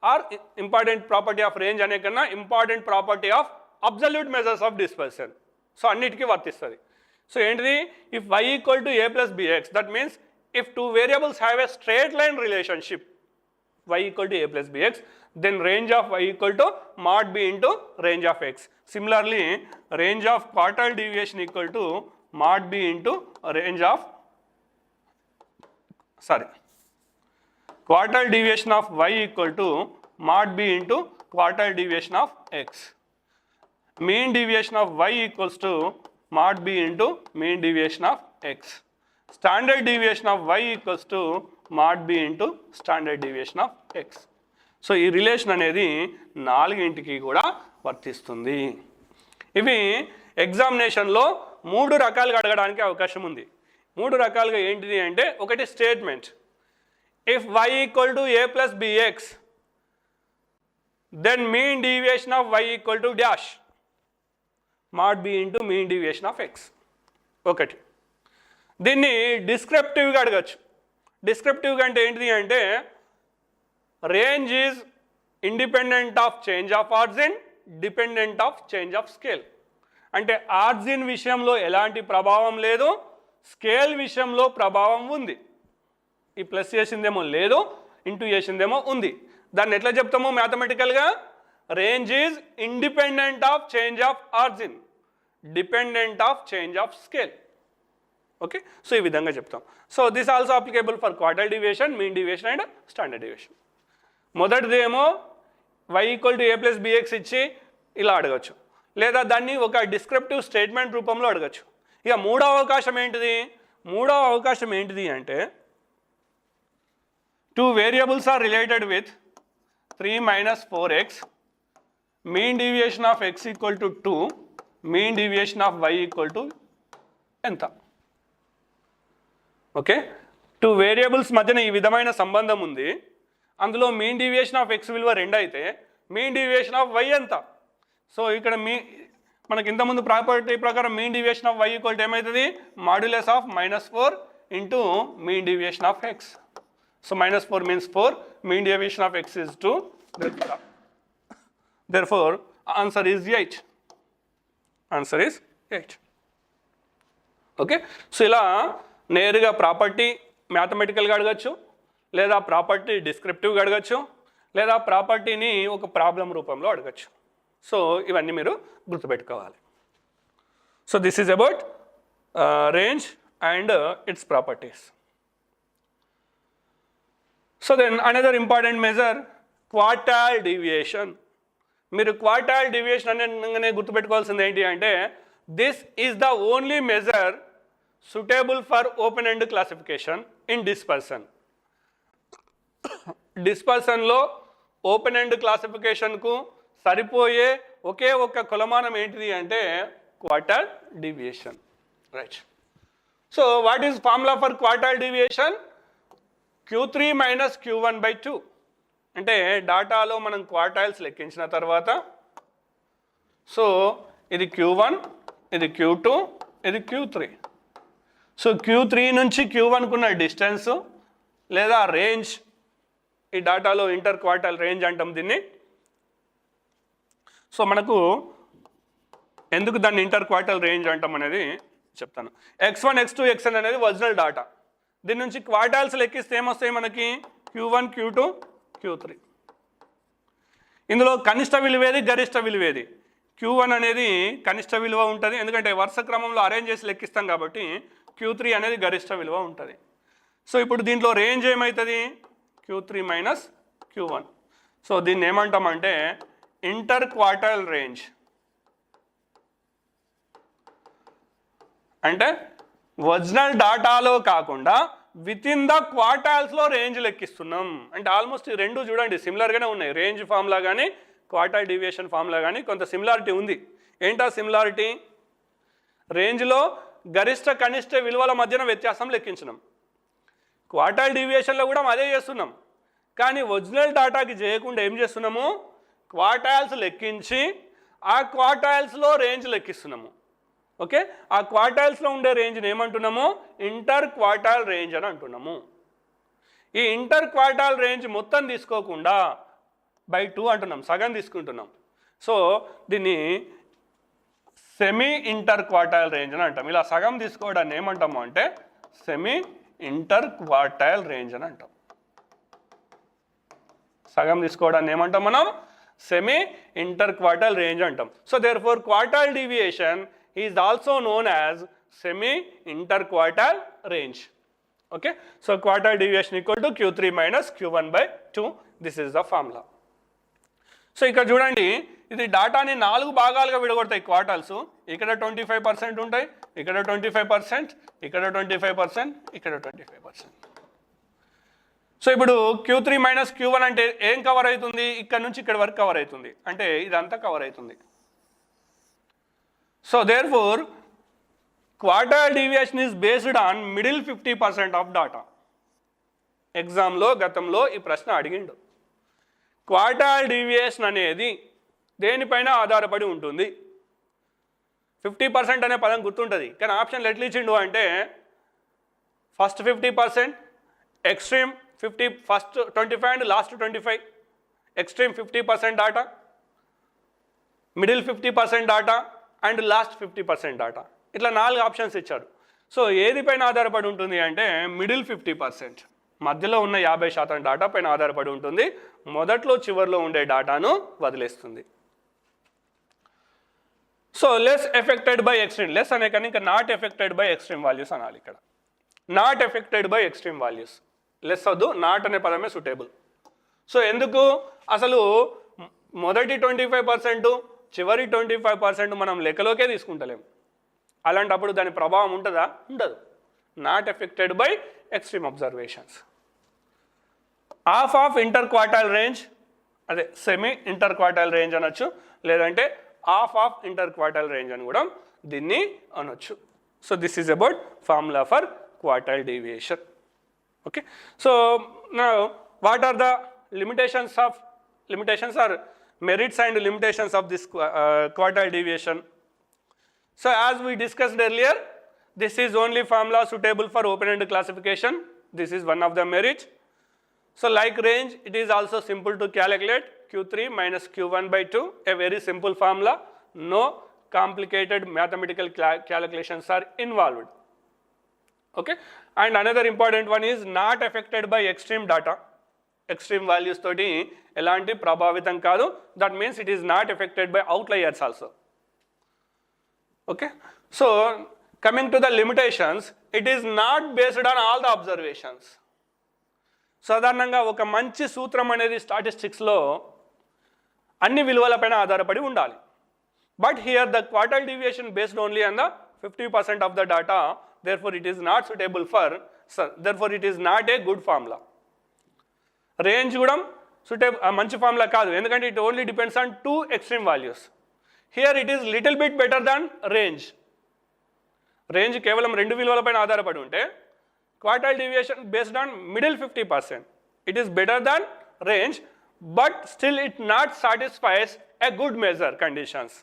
or important property of range అనే కన్నా important property of absolute measures of dispersion. So అన్నిటికీ వర్తిస్తుంది. సో ఏంటిది, if y equal to a plus bx, that means if two variables have a straight line relationship, y equal to a plus bx, then range of y equal to mod b into range of x. Similarly, range of quartile deviation equal to mod b into range of, quartile deviation of y equal to mod b into quartile deviation of x. Mean deviation of y equals to mod b into mean deviation of x. Standard deviation of y equals to mod b into standard deviation of x. So ఈ రిలేషన్ అనేది నాలుగింటికి కూడా వర్తిస్తుంది. ఇవి ఎగ్జామినేషన్లో 3 రకాలుగా అడగడానికి అవకాశం ఉంది. 3 రకాలుగా ఏంటిది అంటే, ఒకటి statement, if y equal to a plus bx, then mean deviation of y equal to dash, mod b into mean deviation of x. ఒకటి. దీన్ని డిస్క్రిప్టివ్గా అడగచ్చు. డిస్క్రిప్టివ్గా అంటే ఏంటిది అంటే, range is independent of change of origin, dependent of change of scale. అంటే ఆర్జిన్ విషయంలో ఎలాంటి ప్రభావం లేదు, స్కేల్ విషయంలో ప్రభావం ఉంది. ఈ ప్లస్ చేసిందేమో లేదు, ఇంటూ చేసిందేమో ఉంది. దాన్ని ఎట్లా చెప్తామో మ్యాథమెటికల్గా, range is independent of change of origin, dependent of change of scale. Okay, so ఈ విధంగా చెప్తాం. So this also applicable for quartile deviation, mean deviation and standard deviation. మొదటిదేమో y equal to a plus bx ఇచ్చి ఇలా అడగచ్చు, లేదా దాన్ని ఒక డిస్క్రిప్టివ్ స్టేట్మెంట్ రూపంలో అడగచ్చు. ఇక మూడవ అవకాశం ఏంటిది అంటే, two variables are related with 3 minus 4x, mean deviation of x equal to 2, mean deviation of y equal to ఎంత. ఓకే, టూ వేరియబుల్స్ మధ్యన ఈ విధమైన సంబంధం ఉంది. అందులో మీన్ డీవియేషన్ ఆఫ్ ఎక్స్ విలువ 2 అయితే మీన్ డీవియేషన్ ఆఫ్ వై ఎంత. సో ఇక్కడ మనకి ఇంతకుముందు ప్రాపర్టీ ప్రకారం mean deviation of y equal to ఏమవుతుంది, modulus of -4 into mean deviation of x. So -4 means 4, mean deviation of x is 2, therefore answer is 8. Answer is 8. Okay, so ఇలా నేరుగా ప్రాపర్టీ మ్యాథమెటికల్గా అడగచ్చు, లేదా ప్రాపర్టీ డిస్క్రిప్టివ్గా అడగచ్చు, లేదా ప్రాపర్టీని ఒక ప్రాబ్లం రూపంలో అడగచ్చు. సో ఇవన్నీ మీరు గుర్తుపెట్టుకోవాలి. So this is about range and its properties. So then another important measure quartile deviation. మీరు క్వార్టైల్ డీవియేషన్ అనగానే గుర్తుపెట్టుకోవాల్సింది ఏంటి అంటే, this is the only measure suitable for open end classification in dispersion. డిస్పర్షన్లో ఓపెన్ ఎండ్ క్లాసిఫికేషన్కు సరిపోయే ఒకే ఒక్క కొలమానం ఏంటిది అంటే quartile deviation. Right. So what is formula for quartile deviation? Q3 minus Q1/2. అంటే డాటాలో మనం క్వార్టైల్స్ లెక్కించిన తర్వాత, సో ఇది Q1, ఇది Q2, ఇది Q3. సో Q3 నుంచి Q1కు ఉన్న డిస్టెన్స్ లేదా రేంజ్, ఈ డాటాలో ఇంటర్ క్వార్టైల్ రేంజ్ అంటాం దీన్ని. సో మనకు ఎందుకు దాన్ని ఇంటర్ క్వార్టైల్ రేంజ్ అంటాం అనేది చెప్తాను. X1, X2, Xn అనేది ఒరిజినల్ డాటా. దీని నుంచి క్వార్టైల్స్ లెక్కిస్తే ఏమొస్తాయి మనకి, Q1, Q2, Q3. ఇందులో కనిష్ట విలువేది, గరిష్ట విలువేది. Q1 అనేది కనిష్ట విలువ ఉంటుంది, ఎందుకంటే వరుస క్రమంలో అరేంజ్ చేసి లెక్కిస్తాం కాబట్టి. Q3 అనేది గరిష్ట విలువ ఉంటుంది. సో ఇప్పుడు దీంట్లో రేంజ్ ఏమవుతుంది, Q3 మైనస్ Q1. సో దీన్ని ఏమంటామంటే ఇంటర్ క్వార్టైల్ రేంజ్. అంటే ఒరిజినల్ డాటాలో కాకుండా విత్ ఇన్ ద క్వార్టైల్స్లో రేంజ్ లెక్కిస్తున్నాం. అంటే ఆల్మోస్ట్ ఈ రెండు చూడండి సిమిలర్గానే ఉన్నాయి. రేంజ్ ఫార్ములా కానీ క్వార్టైల్ డీవియేషన్ ఫార్ములా కానీ కొంత సిమిలారిటీ ఉంది. ఏంటా సిమిలారిటీ? రేంజ్లో గరిష్ట కనిష్ట విలువల మధ్యన వ్యత్యాసం లెక్కించినాం. క్వార్టైల్ డీవియేషన్లో కూడా అదే చేస్తున్నాం, కానీ ఒరిజినల్ డాటాకి చేయకుండా ఏం చేస్తున్నాము, క్వార్టైల్స్ లెక్కించి ఆ క్వార్టైల్స్లో రేంజ్ లెక్కిస్తున్నాము. ఓకే, ఆ క్వార్టైల్స్లో ఉండే రేంజ్ని ఏమంటున్నాము, ఇంటర్ క్వార్టైల్ రేంజ్ అని అంటున్నాము. ఈ ఇంటర్ క్వార్టైల్ రేంజ్ మొత్తం తీసుకోకుండా /2 అంటున్నాం, సగం తీసుకుంటున్నాం. సో దీన్ని సెమీ ఇంటర్ క్వార్టైల్ రేంజ్ అని అంటాం. ఇలా సగం తీసుకోవడాన్ని ఏమంటాము అంటే సెమీ ఇంటర్ క్వార్టైల్ రేంజ్ అని అంటాం. సగం తీసుకోవడాన్ని ఏమంటాం మనం, సెమీ ఇంటర్ క్వార్టైల్ రేంజ్ అంటాం. So therefore quartile deviation is also known as semi inter quartile range. Okay, so quartile deviation equal to Q3 minus Q1/2. This is the formula. So ఇక్కడ చూడండి, ఇది డాటాని 4 భాగాలుగా విడగొడతాయి క్వార్టైల్స్. ఇక్కడ 25% ఉంటాయి, ఇక్కడ 25%, ఇక్కడ 25%, ఇక్కడ 25%. సో ఇప్పుడు Q3 మైనస్ Q1 అంటే ఏం కవర్ అవుతుంది, ఇక్కడ నుంచి ఇక్కడ వరకు కవర్ అవుతుంది, అంటే ఇదంతా కవర్ అవుతుంది. So therefore quartile deviation is based on middle 50% of data. ఎగ్జామ్లో గతంలో ఈ ప్రశ్న అడిగిండు. క్వార్టైల్ డీవియేషన్ అనేది దేనిపైన ఆధారపడి ఉంటుంది? 50% అనే పదం గుర్తుంటుంది, కానీ ఆప్షన్లు ఎట్లా ఇచ్చిండు అంటే first 50%, extreme 50, first 25 and last 25, extreme 50% data, middle 50% data and last 50% data. ఇట్లా 4 ఆప్షన్స్ ఇచ్చారు. సో ఏదిపైన ఆధారపడి ఉంటుంది అంటే మిడిల్ 50%, మధ్యలో ఉన్న 50% డాటా పైన ఆధారపడి ఉంటుంది. మొదట్లో చివరిలో ఉండే డాటాను వదిలేస్తుంది. So less affected by extreme, less అనే కానీ ఇంకా not affected by extreme values అనాలి. ఇక్కడ not affected by extreme values, less వద్దు, నాట్ అనే పదమే సూటేబుల్. సో ఎందుకు, అసలు మొదటి 25%, చివరి 25% మనం లెక్కలోకే తీసుకుంటలేము. అలాంటప్పుడు దాని ప్రభావం ఉంటుందా? ఉండదు. Not affected by extreme observations. Half of inter quartile range, అదే సెమీ ఇంటర్ క్వార్టైల్ రేంజ్ అనొచ్చు, లేదంటే half of inter quartile range అని కూడా దీన్ని అనొచ్చు. So this is about formula for quartile deviation. Okay, so నా what are the limitations or merits and limitations of this quartile deviation? So as we discussed earlier, this is only formula suitable for open-end classification. This is one of the merits. So like range, it is also simple to calculate, Q3 minus Q1 by 2, a very simple formula. No complicated mathematical calculations are involved. Okay, and another important one is not affected by extreme data. Extreme values toti elanti prabhavitam kaadu, that means it is not affected by outliers also. Okay, so coming to the limitations, it is not based on all the observations. సాధారణంగా ఒక మంచి సూత్రం అనేది స్టాటిస్టిక్స్లో అన్ని విలువలపైన ఆధారపడి ఉండాలి. But here the quartile deviation based only on the 50% of the data, therefore it is not suitable for, therefore it is not a good formula. Range కూడా మంచి ఫార్ములా కాదు, ఎందుకంటే it only depends on 2 extreme values. Here it is little bit better than range. Range కేవలం 2 విలువలపైన ఆధారపడి ఉంటే quartile deviation based on middle 50%, it is better than range, but still it not satisfies a good measure conditions,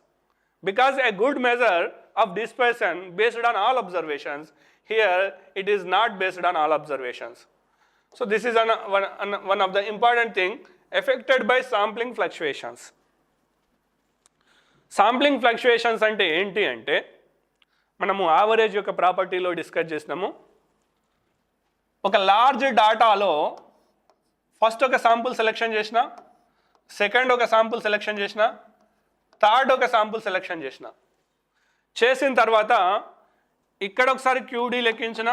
because a good measure of dispersion based on all observations, here it is not based on all observations. So this is one of the important thing affected by sampling fluctuations. Sampling fluctuations అంటే ఏంటి అంటే, మనము యావరేజ్ యొక్క ప్రాపర్టీలో డిస్కస్ చేసినాము. ఒక లార్జ్ డాటాలో ఫస్ట్ ఒక శాంపుల్ సెలెక్షన్ చేసిన, సెకండ్ ఒక శాంపుల్ సెలెక్షన్ చేసిన, థర్డ్ ఒక శాంపుల్ సెలెక్షన్ చేసిన తర్వాత ఇక్కడ ఒకసారి క్యూడీ లెక్కించిన,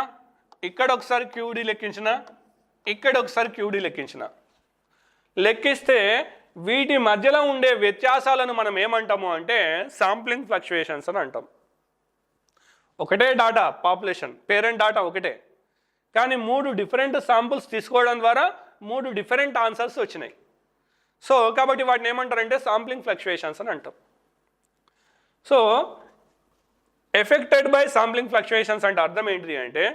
ఇక్కడ ఒకసారి క్యూడీ లెక్కించిన, ఇక్కడ ఒకసారి క్యూడీ లెక్కిస్తే వీటి మధ్యలో ఉండే వ్యత్యాసాలను మనం ఏమంటాము అంటే శాంప్లింగ్ ఫ్లక్చుయేషన్స్ అని అంటాం. ఒకటే డాటా, పాపులేషన్ పేరెంట్ డాటా ఒకటే, కానీ 3 డిఫరెంట్ శాంపుల్స్ తీసుకోవడం ద్వారా 3 డిఫరెంట్ ఆన్సర్స్ వచ్చినాయి. సో కాబట్టి వాటిని ఏమంటారంటే శాంప్లింగ్ ఫ్లక్చుయేషన్స్ అని అంటాం. So affected by sampling fluctuations అంటే అర్థం ఏంటి అంటే,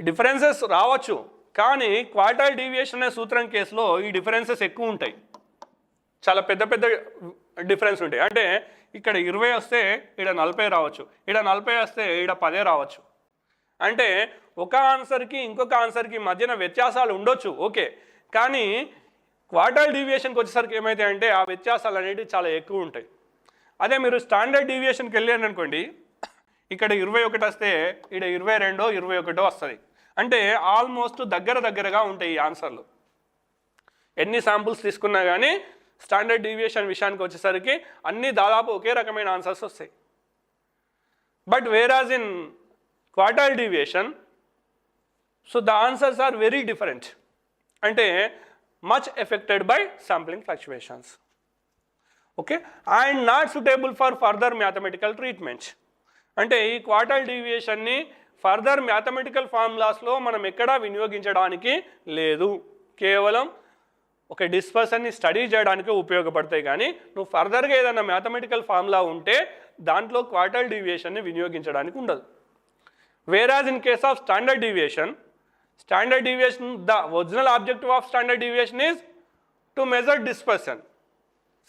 డిఫరెన్సెస్ రావచ్చు, కానీ క్వార్టైల్ డీవియేషన్ అనే సూత్రం కేసులో ఈ డిఫరెన్సెస్ ఎక్కువ ఉంటాయి, చాలా పెద్ద పెద్ద డిఫరెన్స్ ఉంటాయి. అంటే ఇక్కడ 20 వస్తే ఇక్కడ 40 రావచ్చు, ఇక్కడ 40 వస్తే ఇక్కడ 10 రావచ్చు. అంటే ఒక ఆన్సర్కి ఇంకొక ఆన్సర్కి మధ్యన వ్యత్యాసాలు ఉండొచ్చు, ఓకే, కానీ క్వార్టైల్ డీవియేషన్కి వచ్చేసరికి ఏమైతే అంటే ఆ వ్యత్యాసాలు అనేవి చాలా ఎక్కువ ఉంటాయి. అదే మీరు స్టాండర్డ్ డీవియేషన్కి వెళ్ళారు అనుకోండి, ఇక్కడ 21 వస్తే ఇక్కడ 22, 21 వస్తుంది. అంటే ఆల్మోస్ట్ దగ్గరగా ఉంటాయి ఈ ఆన్సర్లు. ఎన్ని శాంపుల్స్ తీసుకున్నా కానీ స్టాండర్డ్ డీవియేషన్ విషయానికి వచ్చేసరికి అన్నీ దాదాపు ఒకే రకమైన ఆన్సర్స్ వస్తాయి. But whereas in quartile deviation, so the answers are very different, అంటే much affected by sampling fluctuations. Okay, and not suitable for further mathematical treatment. అంటే ఈ క్వార్టైల్ డీవియేషన్ని ఫర్దర్ మ్యాథమెటికల్ ఫార్ములాస్లో మనం ఎక్కడా వినియోగించడానికి లేదు, కేవలం ఒక డిస్పర్సన్ని స్టడీ చేయడానికి ఉపయోగపడతాయి. కానీ నువ్వు ఫర్దర్గా ఏదైనా మ్యాథమెటికల్ ఫార్ములా ఉంటే దాంట్లో క్వార్టైల్ డీవియేషన్ని వినియోగించడానికి ఉండదు. వేరాజ్ in case of standard deviation, the original objective of standard deviation is to measure డిస్పర్సన్.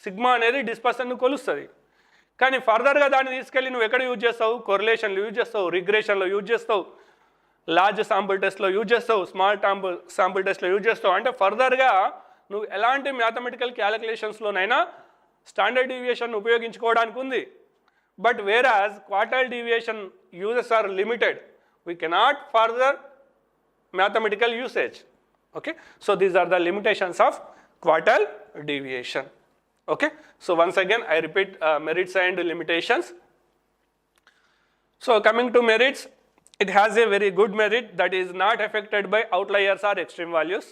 Sigma అనేది డిస్పర్సన్ను కొలుస్తుంది, కానీ ఫర్దర్గా దాన్ని తీసుకెళ్ళి నువ్వు ఎక్కడ యూజ్ చేస్తావు, కొరిలేషన్లో యూజ్ చేస్తావు, రిగ్రెషన్లో యూజ్ చేస్తావు, లార్జ్ శాంపుల్ టెస్ట్లో యూజ్ చేస్తావు, స్మాల్ శాంపుల్ టెస్ట్లో యూజ్ చేస్తావు. అంటే ఫర్దర్గా నువ్వు ఎలాంటి మ్యాథమెటికల్ క్యాలిక్యులేషన్స్లోనైనా స్టాండర్డ్ డీవియేషన్ ఉపయోగించుకోవడానికి ఉంది. But whereas quartile deviation uses are limited, we cannot further mathematical usage. Okay, so these are the limitations of quartile deviation. Okay, so once again I repeat merits and limitations. So coming to merits, it has a very good merit, that is not affected by outliers or extreme values.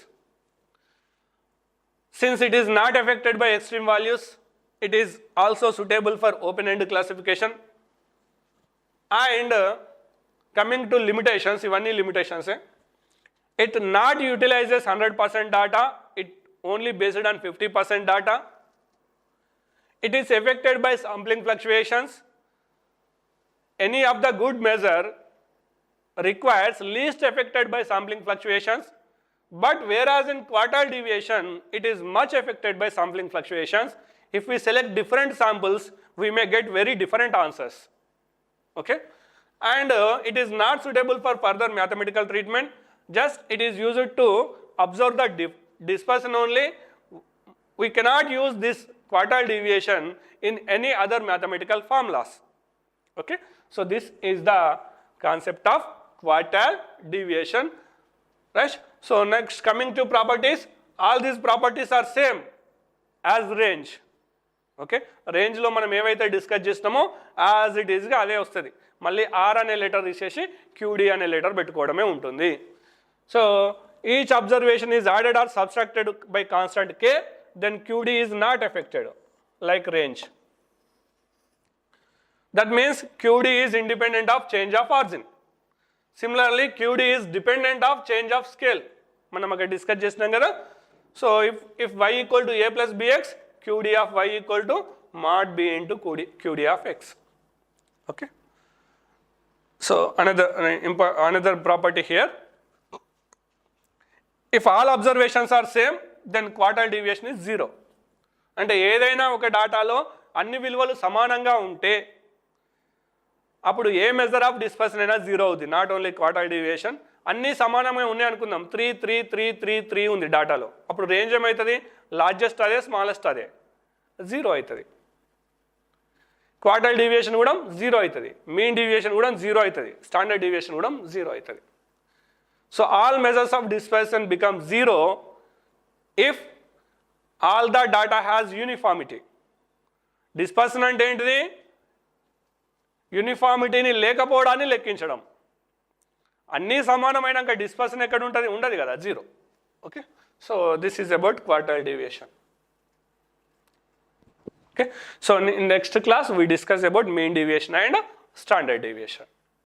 Since it is not affected by extreme values, it is also suitable for open-end classification. And coming to limitations, ivanni limitations, It not utilizes 100% data, it only based on 50% data. It is affected by sampling fluctuations. Any of the good measure requires least affected by sampling fluctuations, but whereas in quartile deviation, it is much affected by sampling fluctuations. If we select different samples, we may get very different answers. Okay? And it is not suitable for further mathematical treatment, just it is used to observe the dispersion only. We cannot use this quartile deviation in any other mathematical formulas. Okay? So this is the concept of quartile deviation, right? So next, coming to properties, all these properties are same as range. Okay, రేంజ్లో మనం ఏవైతే డిస్కస్ చేస్తామో యాజ్ ఇట్ ఈస్గా అదే వస్తుంది. మళ్ళీ ఆర్ అనే లెటర్ తీసేసి క్యూడీ అనే లెటర్ పెట్టుకోవడమే ఉంటుంది. So each observation is added or subtracted by constant K, then QD is not affected like range. That means QD is independent of change of origin. Similarly, QD is dependent of change of scale. మనం అక్కడ డిస్కస్ చేసినాం కదా. So if y equal to a plus bx, QD of y equal to mod b into QD of x. Okay. So another property here. If all observations are same, then quartile deviation is 0. అంటే ఏదైనా ఒక డాటాలో అన్ని విలువలు సమానంగా ఉంటే అప్పుడు ఏ మెజర్ ఆఫ్ డిస్పర్షన్ అయినా 0 అవుతుంది. నాట్ ఓన్లీ క్వార్టైల్ డీవియేషన్, అన్నీ సమానంగా ఉన్నాయి అనుకుందాం. 3 3 3 3 3 ఉంది డాటాలో. అప్పుడు రేంజ్ ఏమవుతుంది? లార్జెస్ట్ అదే, స్మాలెస్ట్ అదే, 0 అవుతుంది. క్వార్టైల్ డీవియేషన్ కూడా 0 అవుతుంది. మీన్ డీవియేషన్ కూడా 0 అవుతుంది. స్టాండర్డ్ డీవియేషన్ కూడా 0 అవుతుంది. So all measures of dispersion become 0 if all the data has uniformity. Dispersion అంటే ఏంటిది? యూనిఫార్మిటీని లేకపోవడాన్ని లెక్కించడం. అన్నీ సమానమైనాక డిస్పర్షన్ ఎక్కడ ఉంటుంది? ఉండదు కదా, 0. Okay, so this is about quartile deviation. Okay, so in next class we discuss about mean deviation and standard deviation.